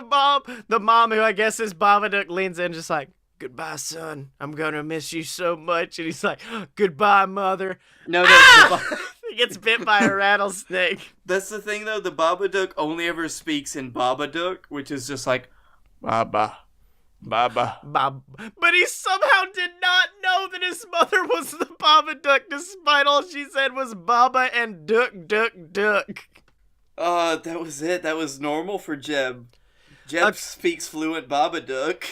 the mom, who I guess is Babadook, leans in just like, goodbye, son. I'm gonna miss you so much. And he's like, goodbye, mother. No. He gets bit by a rattlesnake. That's the thing, though. The Babadook only ever speaks in Babadook, which is just like, Baba. Bob. But he somehow did not know that his mother was the Babadook, despite all she said was Baba and Duck. That was it. That was normal for Jeb. Jeb speaks fluent Babadook.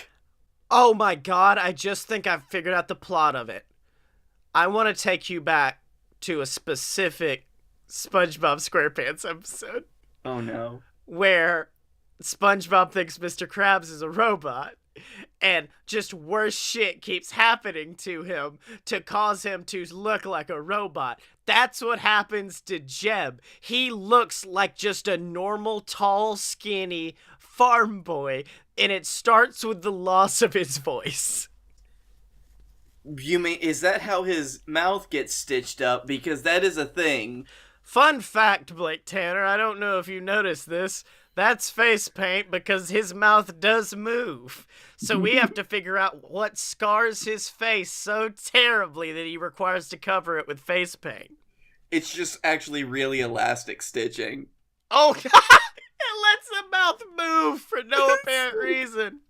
Oh my god, I just think I've figured out the plot of it. I want to take you back to a specific SpongeBob SquarePants episode. Oh no. Where SpongeBob thinks Mr. Krabs is a robot. And just worse shit keeps happening to him to cause him to look like a robot. That's what happens to Jeb. He looks like just a normal, tall, skinny farm boy, and it starts with the loss of his voice. You mean, is that how his mouth gets stitched up? Because that is a thing. Fun fact, Blake Tanner, I don't know if you noticed this. That's face paint because his mouth does move. So we have to figure out what scars his face so terribly that he requires to cover it with face paint. It's just actually really elastic stitching. Oh, God! It lets the mouth move for no apparent reason.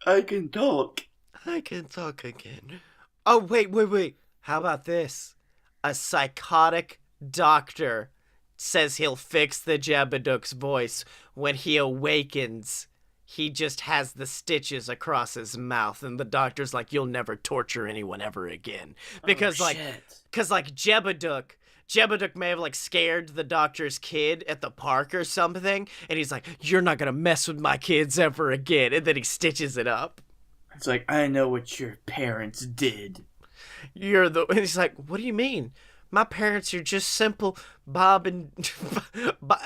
I can talk. I can talk again. Oh, wait. How about this? A psychotic doctor says he'll fix the Jebeduk's voice. When he awakens, he just has the stitches across his mouth, and the doctor's like, you'll never torture anyone ever again. Because, Jebeduk may have, scared the doctor's kid at the park or something, and he's like, you're not gonna mess with my kids ever again, and then he stitches it up. It's like, I know what your parents did. And he's like, what do you mean? My parents are just simple Bob and...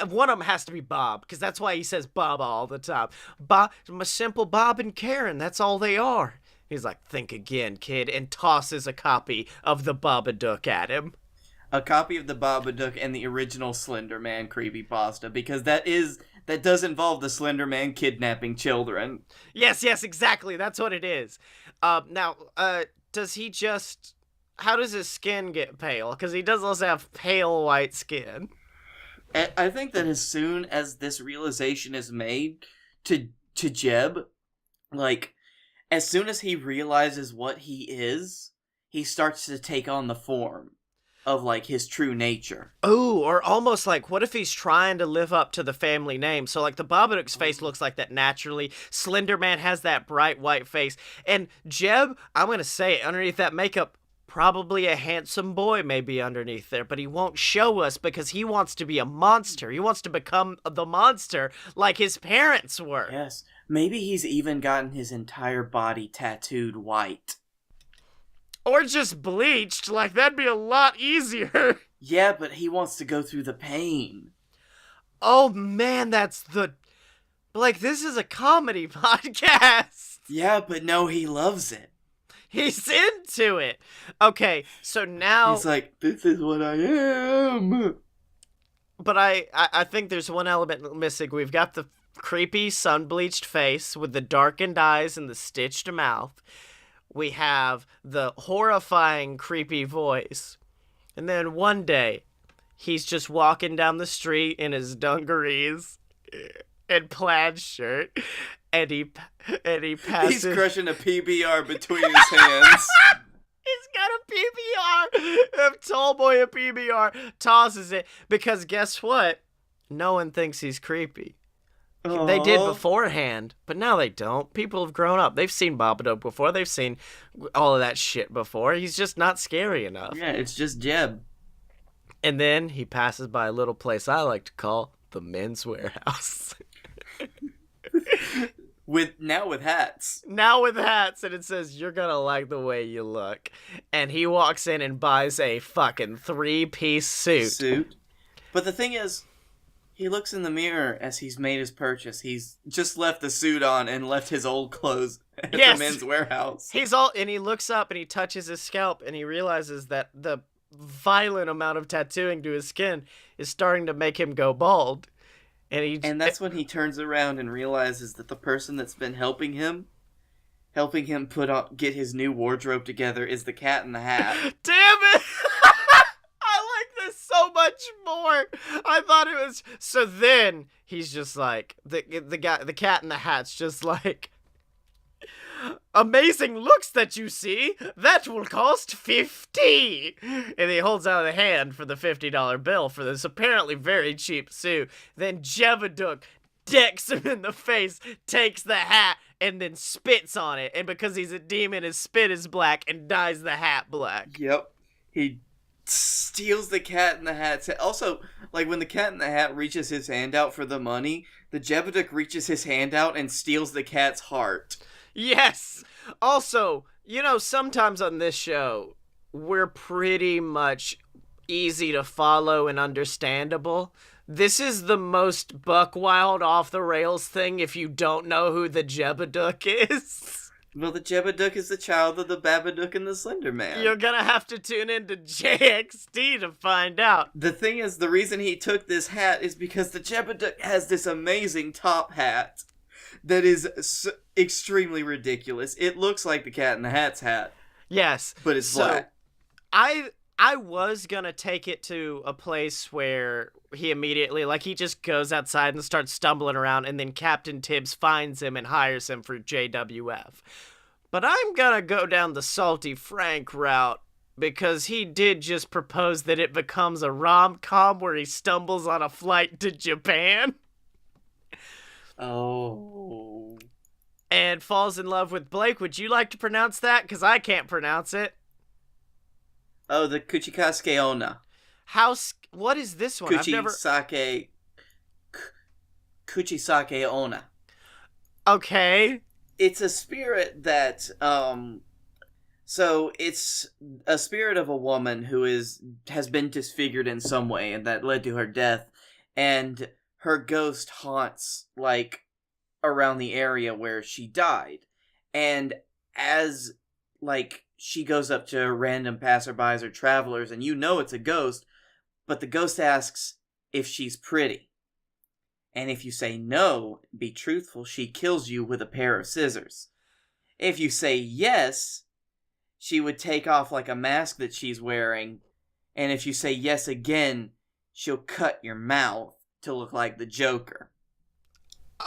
One of them has to be Bob, because that's why he says Baba all the time. My simple Bob and Karen, that's all they are. He's like, think again, kid, and tosses a copy of the Babadook at him. A copy of the Babadook and the original Slender Man creepypasta, because that does involve the Slender Man kidnapping children. Yes, exactly, that's what it is. Now, does he just... How does his skin get pale? Because he does also have pale white skin. I think that as soon as this realization is made to Jeb, as soon as he realizes what he is, he starts to take on the form of, his true nature. Oh, or almost what if he's trying to live up to the family name? So, the Babadook's face looks like that naturally. Slender Man has that bright white face. And Jeb, I'm going to say it, underneath that makeup, probably a handsome boy maybe underneath there, but he won't show us because he wants to be a monster. He wants to become the monster like his parents were. Yes, maybe he's even gotten his entire body tattooed white. Or just bleached, that'd be a lot easier. Yeah, but he wants to go through the pain. Oh man, Blake, this is a comedy podcast. Yeah, but no, he loves it. He's into it. Okay, so now... He's like, this is what I am. But I think there's one element missing. We've got the creepy sun-bleached face with the darkened eyes and the stitched mouth. We have the horrifying, creepy voice. And then one day, he's just walking down the street in his dungarees and plaid shirt. And he passes... He's crushing a PBR between his hands. He's got a PBR! A tall boy a PBR tosses it. Because guess what? No one thinks he's creepy. Aww. They did beforehand, but now they don't. People have grown up. They've seen Babadook before. They've seen all of that shit before. He's just not scary enough. Yeah, it's just Jeb. And then he passes by a little place I like to call the men's warehouse. With hats. Now with hats, and it says, you're gonna like the way you look. And he walks in and buys a fucking 3-piece suit. But the thing is, he looks in the mirror as he's made his purchase. He's just left the suit on and left his old clothes at the men's warehouse. And he looks up and he touches his scalp and he realizes that the violent amount of tattooing to his skin is starting to make him go bald. And that's when he turns around and realizes that the person that's been helping him get his new wardrobe together is the Cat in the Hat. Damn it! I like this so much more. I thought it was... So then he's just like, the Cat in the Hat's just like, amazing looks that you see. That will cost $50. And he holds out a hand for the $50 bill for this apparently very cheap suit. Then Jebeduk decks him in the face, takes the hat, and then spits on it. And because he's a demon, his spit is black and dyes the hat black. Yep. He steals the Cat in the Hat. Also, when the Cat in the Hat reaches his hand out for the money, the Jebeduk reaches his hand out and steals the cat's heart. Yes. Also, sometimes on this show, we're pretty much easy to follow and understandable. This is the most buck wild off the rails thing if you don't know who the Jebadook is. Well, the Jebadook is the child of the Babadook and the Slender Man. You're gonna have to tune into JXT to find out. The thing is, the reason he took this hat is because the Jebadook has this amazing top hat that is extremely ridiculous. It looks like the Cat in the Hat's hat. Yes. But it's black. I was gonna take it to a place where he immediately, he just goes outside and starts stumbling around, and then Captain Tibbs finds him and hires him for JWF. But I'm gonna go down the Salty Frank route, because he did just propose that it becomes a rom-com where he stumbles on a flight to Japan. Oh. And falls in love with Blake. Would you like to pronounce that? Because I can't pronounce it. Oh, the Kuchikasuke Onna. What is this one? Kuchisake Onna. Okay. It's a spirit that, so it's a spirit of a woman who has been disfigured in some way, and that led to her death, and her ghost haunts, around the area where she died. And as, she goes up to random passerbys or travelers, and it's a ghost, but the ghost asks if she's pretty. And if you say no, be truthful, she kills you with a pair of scissors. If you say yes, she would take off a mask that she's wearing, and if you say yes again, she'll cut your mouth to look like the Joker.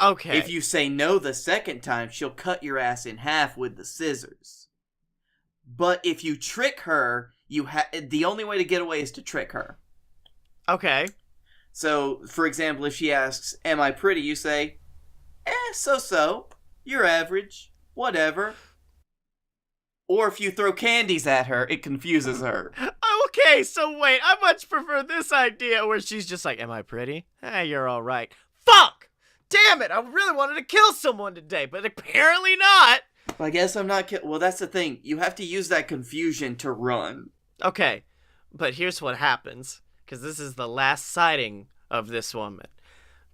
Okay. If you say no the second time, she'll cut your ass in half with the scissors. But if you trick her, the only way to get away is to trick her. Okay. So, for example, if she asks, am I pretty? You say, so-so. You're average. Whatever. Or if you throw candies at her, it confuses her. Okay, so wait, I much prefer this idea where she's just like, am I pretty? You're all right. Fuck! Damn it, I really wanted to kill someone today, but apparently not. I guess I'm not well, that's the thing. You have to use that confusion to run. Okay, but here's what happens. Because this is the last sighting of this woman.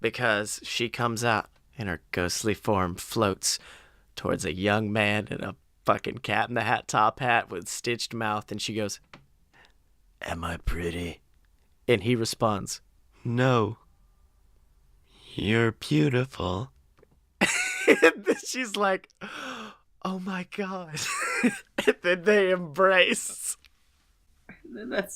Because she comes out and her ghostly form floats towards a young man in a fucking Cat in the Hat top hat with stitched mouth. And she goes, am I pretty? And he responds, no. You're beautiful. And then she's like, oh my god. And then they embrace. And then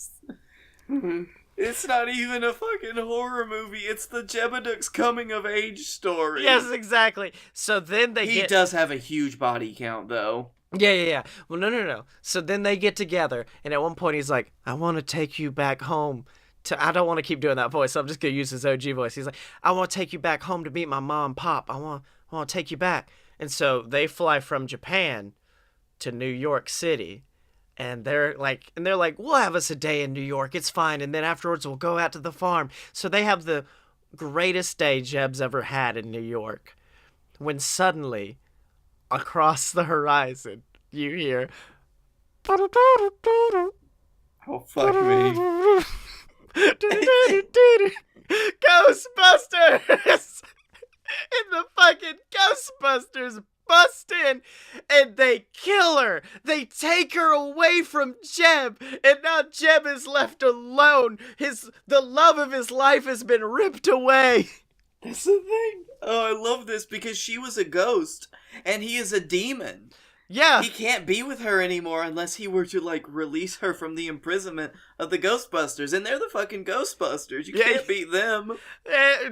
it's not even a fucking horror movie. It's the Jebadook's coming of age story. Yes, exactly. So then He does have a huge body count, though. Yeah. Well, no. So then they get together, and at one point he's like, I want to take you back home. I don't want to keep doing that voice, so I'm just going to use his OG voice. He's like, I want to take you back home to meet my mom and pop. I want to take you back. And so they fly from Japan to New York City. And they're like, we'll have us a day in New York. It's fine. And then afterwards, we'll go out to the farm. So they have the greatest day Jeb's ever had in New York. When suddenly, across the horizon, you hear... Oh, fuck me. Ghostbusters! And the fucking Ghostbusters bust in and they kill her. They take her away from Jeb, and now Jeb is left alone. The love of his life has been ripped away. That's the thing. Oh, I love this because she was a ghost and he is a demon. Yeah. He can't be with her anymore unless he were to, release her from the imprisonment of the Ghostbusters. And they're the fucking Ghostbusters. You can't beat them.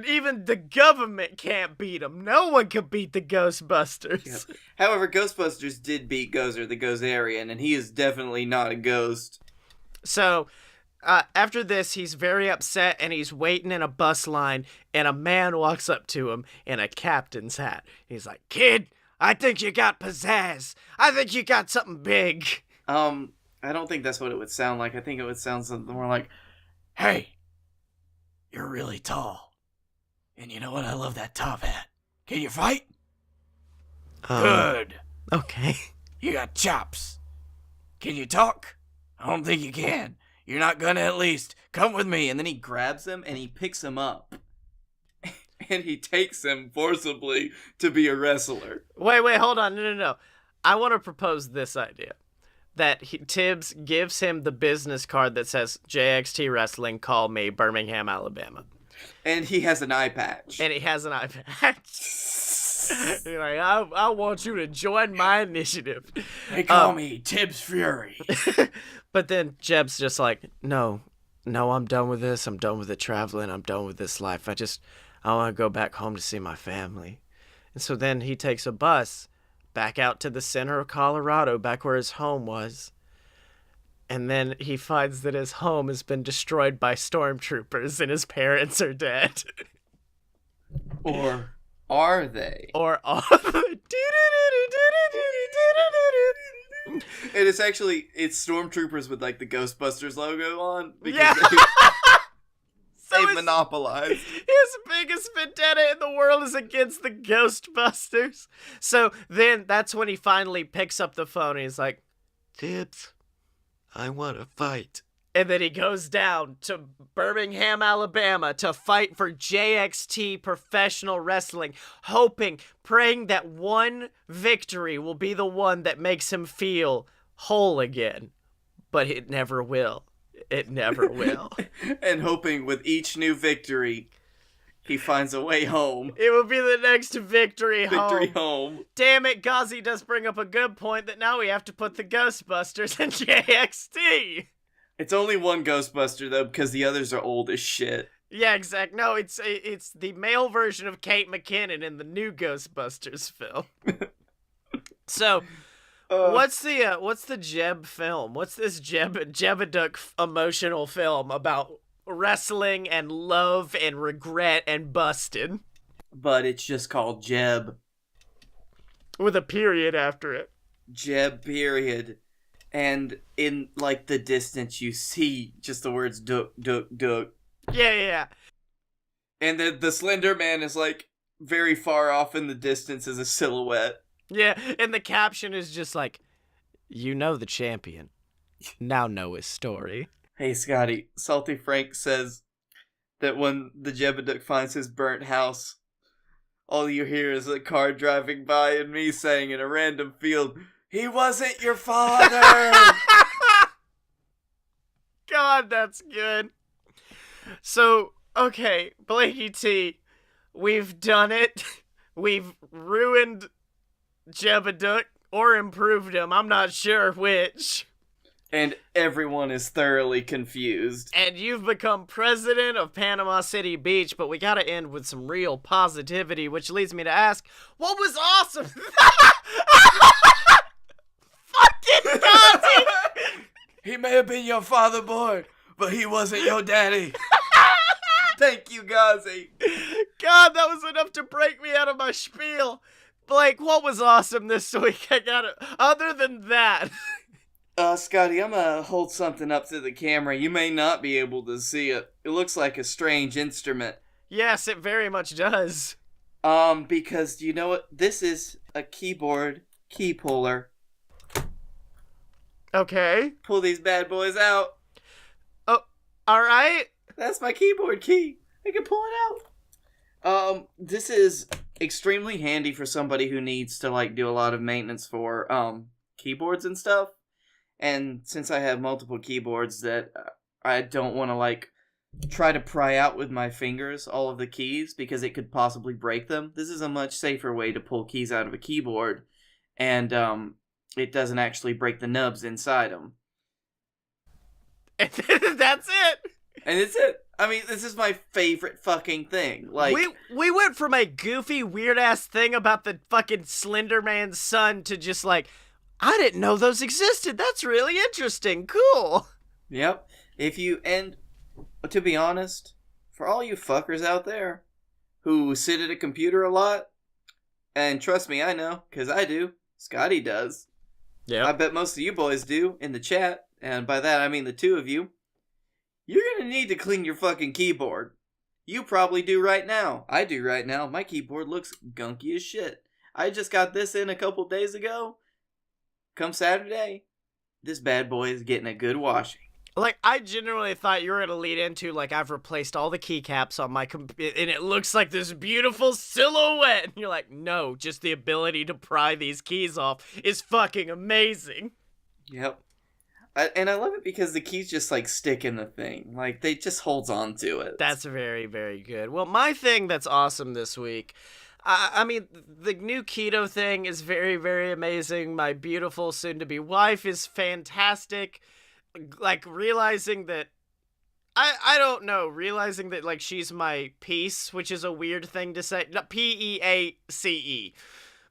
Even the government can't beat them. No one can beat the Ghostbusters. Yeah. However, Ghostbusters did beat Gozer the Gozerian, and he is definitely not a ghost. So, after this, he's very upset, and he's waiting in a bus line, and a man walks up to him in a captain's hat. He's like, kid, I think you got pizzazz. I think you got something big. I don't think that's what it would sound like. I think it would sound something more like, hey, you're really tall. And you know what? I love that top hat. Can you fight? Good. Okay. You got chops. Can you talk? I don't think you can. You're not gonna at least. Come with me. And then he grabs him and he picks him up. And he takes him forcibly to be a wrestler. Wait, hold on. No. I want to propose this idea. That Tibbs gives him the business card that says JXT Wrestling, call me, Birmingham, Alabama. And he has an eye patch. And he has an eye patch. He's like, I want you to join my initiative. They call me Tibbs Fury. But then Jeb's just like, no, I'm done with this. I'm done with the traveling. I'm done with this life. I want to go back home to see my family. And so then he takes a bus back out to the center of Colorado, back where his home was. And then he finds that his home has been destroyed by stormtroopers and his parents are dead. Or are they? Or are And it's stormtroopers with like the Ghostbusters logo on because Yeah. they his monopolized. His biggest vendetta in the world is against the Ghostbusters. So then that's when he finally picks up the phone and he's like, Tibbs, I want to fight. And then he goes down to Birmingham, Alabama to fight for JXT Professional Wrestling, praying that one victory will be the one that makes him feel whole again. But it never will. It never will. And hoping with each new victory, he finds a way home. It will be the next victory home. Damn it, Ghazi does bring up a good point that now we have to put the Ghostbusters in JXT. It's only one Ghostbuster, though, because the others are old as shit. Yeah, exact. No, it's the male version of Kate McKinnon in the new Ghostbusters film. So... what's the Jeb film? What's this Jebedick emotional film about wrestling and love and regret and busted? But it's just called Jeb. With a period after it. Jeb, period. And in, like, the distance, you see just the words duck, duck, duck. Yeah. And the Slender Man is, like, very far off in the distance as a silhouette. Yeah, and the caption is just like, you know the champion. Now know his story. Hey, Scotty, Salty Frank says that when the Jebedick finds his burnt house, all you hear is a car driving by and me saying in a random field, "He wasn't your father!" God, that's good. So, okay, Blakey T, we've done it. We've ruined Jebedick, or improved him. I'm not sure which. And everyone is thoroughly confused. And you've become president of Panama City Beach, but we gotta end with some real positivity, which leads me to ask, what was awesome? Fucking Ghazi! He may have been your father, boy, but he wasn't your daddy. Thank you, Ghazi. God, that was enough to break me out of my spiel. Blake, what was awesome this week? I got it. Other than that. Scotty, I'm gonna hold something up to the camera. You may not be able to see it. It looks like a strange instrument. Yes, it very much does. Because you know what? This is a keyboard key puller. Okay. Pull these bad boys out. Oh, alright. That's my keyboard key. I can pull it out. This is extremely handy for somebody who needs to, like, do a lot of maintenance for, keyboards and stuff. And since I have multiple keyboards that I don't want to, like, try to pry out with my fingers all of the keys because it could possibly break them, this is a much safer way to pull keys out of a keyboard. And, it doesn't actually break the nubs inside them. That's it. And it's it. I mean, this is my favorite fucking thing. Like, we went from a goofy, weird-ass thing about the fucking Slender Man's son to just like, I didn't know those existed. That's really interesting. Cool. Yep. And to be honest, for all you fuckers out there who sit at a computer a lot, and trust me, I know, because I do. Scotty does. Yeah. I bet most of you boys do in the chat, and by that I mean the two of you. You're gonna need to clean your fucking keyboard. You probably do right now. I do right now. My keyboard looks gunky as shit. I just got this in a couple days ago. Come Saturday, this bad boy is getting a good washing. Like, I genuinely thought you were going to lead into, like, I've replaced all the keycaps on my computer, and it looks like this beautiful silhouette. And you're like, no, just the ability to pry these keys off is fucking amazing. Yep. And I love it because the keys just, like, stick in the thing. Like, they just holds on to it. That's very, very good. Well, my thing that's awesome this week, I mean, the new keto thing is very, very amazing. My beautiful soon-to-be wife is fantastic. Like, realizing that, I don't know, realizing that, like, she's my piece, which is a weird thing to say. P-E-A-C-E.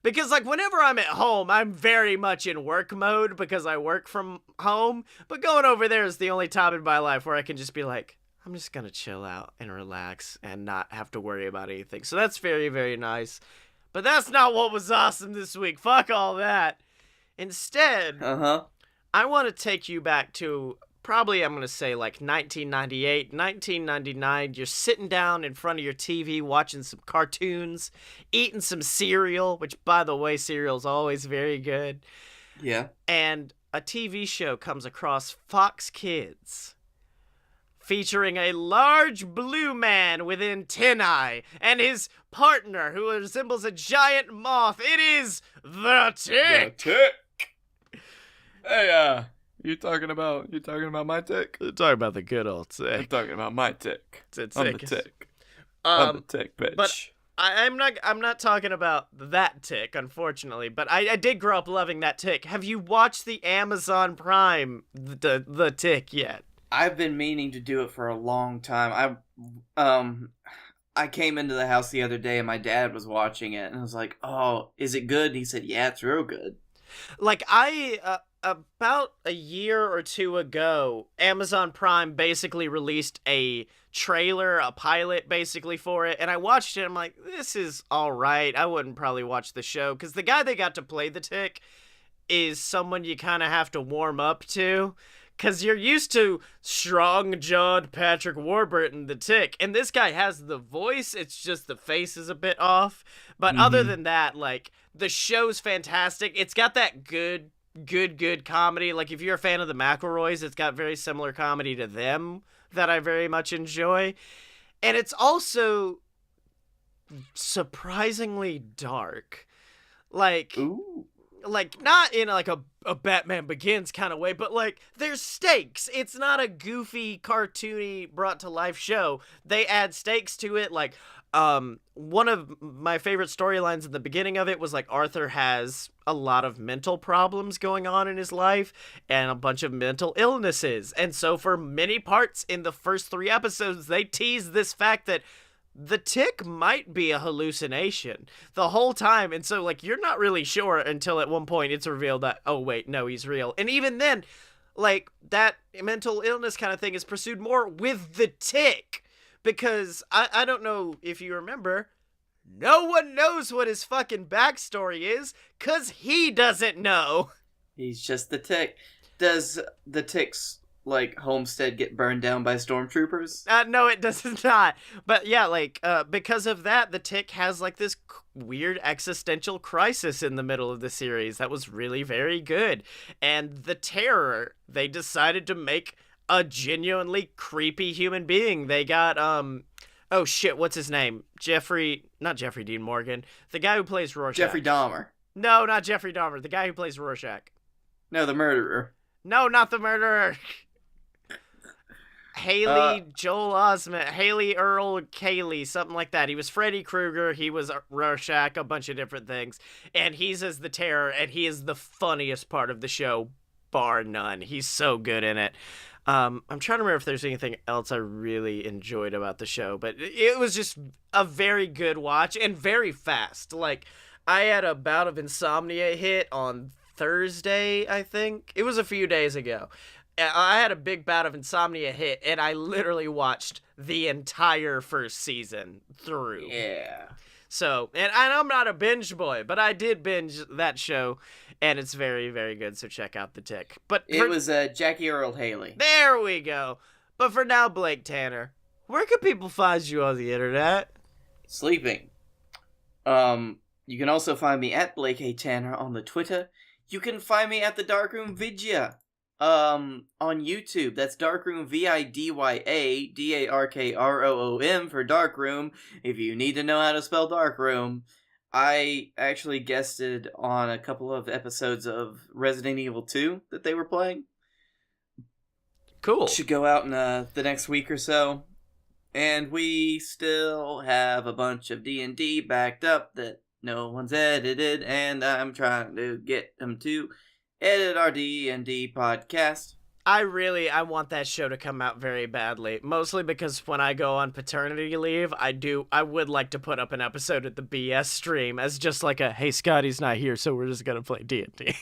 Because, like, whenever I'm at home, I'm very much in work mode because I work from home. But going over there is the only time in my life where I can just be like, I'm just gonna chill out and relax and not have to worry about anything. So that's very, very nice. But that's not what was awesome this week. Fuck all that. Instead, I want to take you back to probably, I'm going to say, like 1998, 1999. You're sitting down in front of your TV watching some cartoons, eating some cereal, which, by the way, cereal's always very good. Yeah. And a TV show comes across Fox Kids featuring a large blue man with antennae and his partner who resembles a giant moth. It is the Tick. The Tick. Hey, you talking about my Tick? We're talking about the good old I'm Tick. talking about my Tick. The I'm the Tick. Tick. I'm the Tick, bitch. But I'm not talking about that Tick, unfortunately. But I did grow up loving that Tick. Have you watched the Amazon Prime the Tick yet? I've been meaning to do it for a long time. I came into the house the other day and my dad was watching it and I was like, "Oh, is it good?" And he said, "Yeah, it's real good." Like, about a year or two ago, Amazon Prime basically released a trailer, a pilot basically for it, and I watched it. I'm like, this is all right. I wouldn't probably watch the show because the guy they got to play the Tick is someone you kind of have to warm up to. Because you're used to strong-jawed Patrick Warburton, the Tick. And this guy has the voice. It's just the face is a bit off. But other than that, like, the show's fantastic. It's got that good comedy. Like, if you're a fan of the McElroys, it's got very similar comedy to them that I very much enjoy. And it's also surprisingly dark. Like... Ooh. Like, not in, like, a Batman Begins kind of way, but, like, there's stakes. It's not a goofy, cartoony, brought-to-life show. They add stakes to it. Like, one of my favorite storylines at the beginning of it was, like, Arthur has a lot of mental problems going on in his life and a bunch of mental illnesses. And so for many parts in the first 3 episodes, they tease this fact that the Tick might be a hallucination the whole time. And so, like, you're not really sure until at one point it's revealed that, oh, wait, no, he's real. And even then, like, that mental illness kind of thing is pursued more with the Tick. Because, I don't know if you remember, no one knows what his fucking backstory is, because he doesn't know. He's just the Tick. Does the Tick's, like, homestead get burned down by stormtroopers? No, it does not. But yeah, like, because of that, the Tick has, like, this weird existential crisis in the middle of the series that was really very good. And the Terror, they decided to make a genuinely creepy human being. They got, oh shit, what's his name? Not Jeffrey Dean Morgan. The guy who plays Rorschach. Jeffrey Dahmer. No, not Jeffrey Dahmer. The guy who plays Rorschach. No, the murderer. No, not the murderer. Haley Joel Osment, Haley Earl Cayley, something like that. He was Freddy Krueger, he was Rorschach, a bunch of different things. And he's as the Terror, and he is the funniest part of the show, bar none. He's so good in it. I'm trying to remember if there's anything else I really enjoyed about the show, but it was just a very good watch and very fast. Like, I had a bout of insomnia hit on Thursday, I think. It was a few days ago. I had a big bout of insomnia hit, and I literally watched the entire first season through. Yeah. So, and I'm not a binge boy, but I did binge that show, and it's very, very good, so check out The Tick. But It was Jackie Earl Haley. There we go. But for now, Blake Tanner, where can people find you on the internet? Sleeping. You can also find me at Blake A. Tanner on the Twitter. You can find me at the Darkroom Vidya on YouTube. That's Darkroom Vidya, Darkroom for Darkroom. If you need to know how to spell Darkroom, I actually guested on a couple of episodes of Resident Evil 2 that they were playing. Cool. Should go out in the next week or so. And we still have a bunch of D&D backed up that no one's edited, and I'm trying to get them to edit our D&D podcast. I want that show to come out very badly. Mostly because when I go on paternity leave, I would like to put up an episode at the BS stream as just like a, hey, Scotty's not here, so we're just gonna play D&D.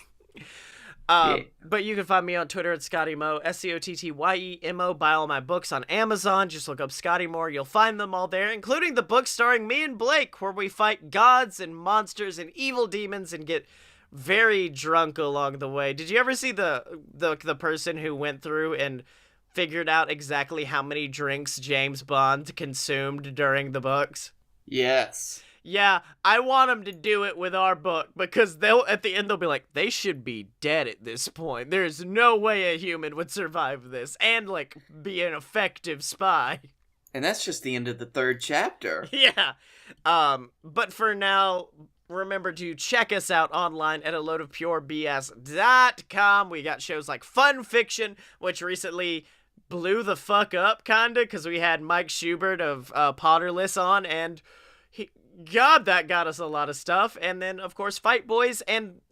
But you can find me on Twitter at ScottyMo, SCOTTYEMO. Buy all my books on Amazon. Just look up Scotty Moore. You'll find them all there, including the book starring me and Blake, where we fight gods and monsters and evil demons and get very drunk along the way. Did you ever see the person who went through and figured out exactly how many drinks James Bond consumed during the books? Yes. Yeah, I want them to do it with our book, because at the end they'll be like, they should be dead at this point. There's no way a human would survive this and like be an effective spy. And that's just the end of the 3rd chapter. Yeah. But for now, remember to check us out online at aloadofpurebs.com. We got shows like Fun Fiction, which recently blew the fuck up, kinda, because we had Mike Schubert of Potterless on, and God, that got us a lot of stuff. And then, of course, Fight Boys,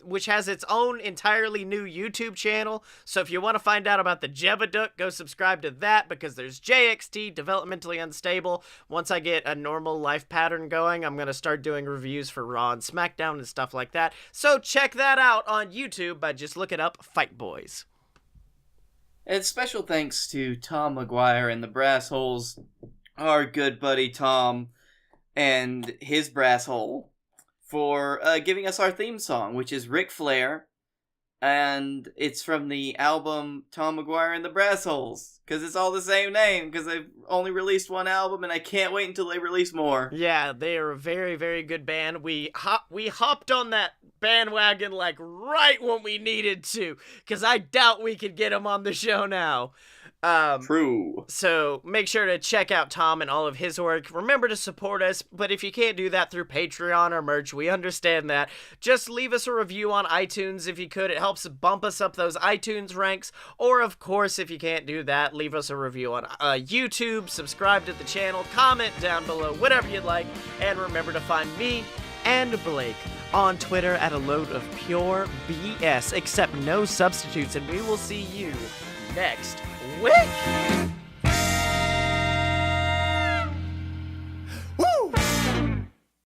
which has its own entirely new YouTube channel. So if you want to find out about the Jebaduk, go subscribe to that, because there's JXT, Developmentally Unstable. Once I get a normal life pattern going, I'm going to start doing reviews for Raw and SmackDown and stuff like that. So check that out on YouTube by just looking up Fight Boys. And special thanks to Tom McGuire and the Brass Holes, our good buddy Tom and his brass hole, for giving us our theme song, which is Ric Flair, and it's from the album Tom McGuire and the Brass Holes, because it's all the same name, because they've only released one album, and I can't wait until they release more. Yeah, they are a very, very good band. We hopped on that bandwagon like right when we needed to, because I doubt we could get them on the show now. True. So make sure to check out Tom and all of his work. Remember to support us, but if you can't do that through Patreon or merch, we understand that. Just leave us a review on iTunes if you could. It helps bump us up those iTunes ranks. Or, of course, if you can't do that, leave us a review on YouTube, subscribe to the channel, comment down below, whatever you'd like. And remember to find me and Blake on Twitter at aloadofpurebs, except no substitutes, and we will see you next week.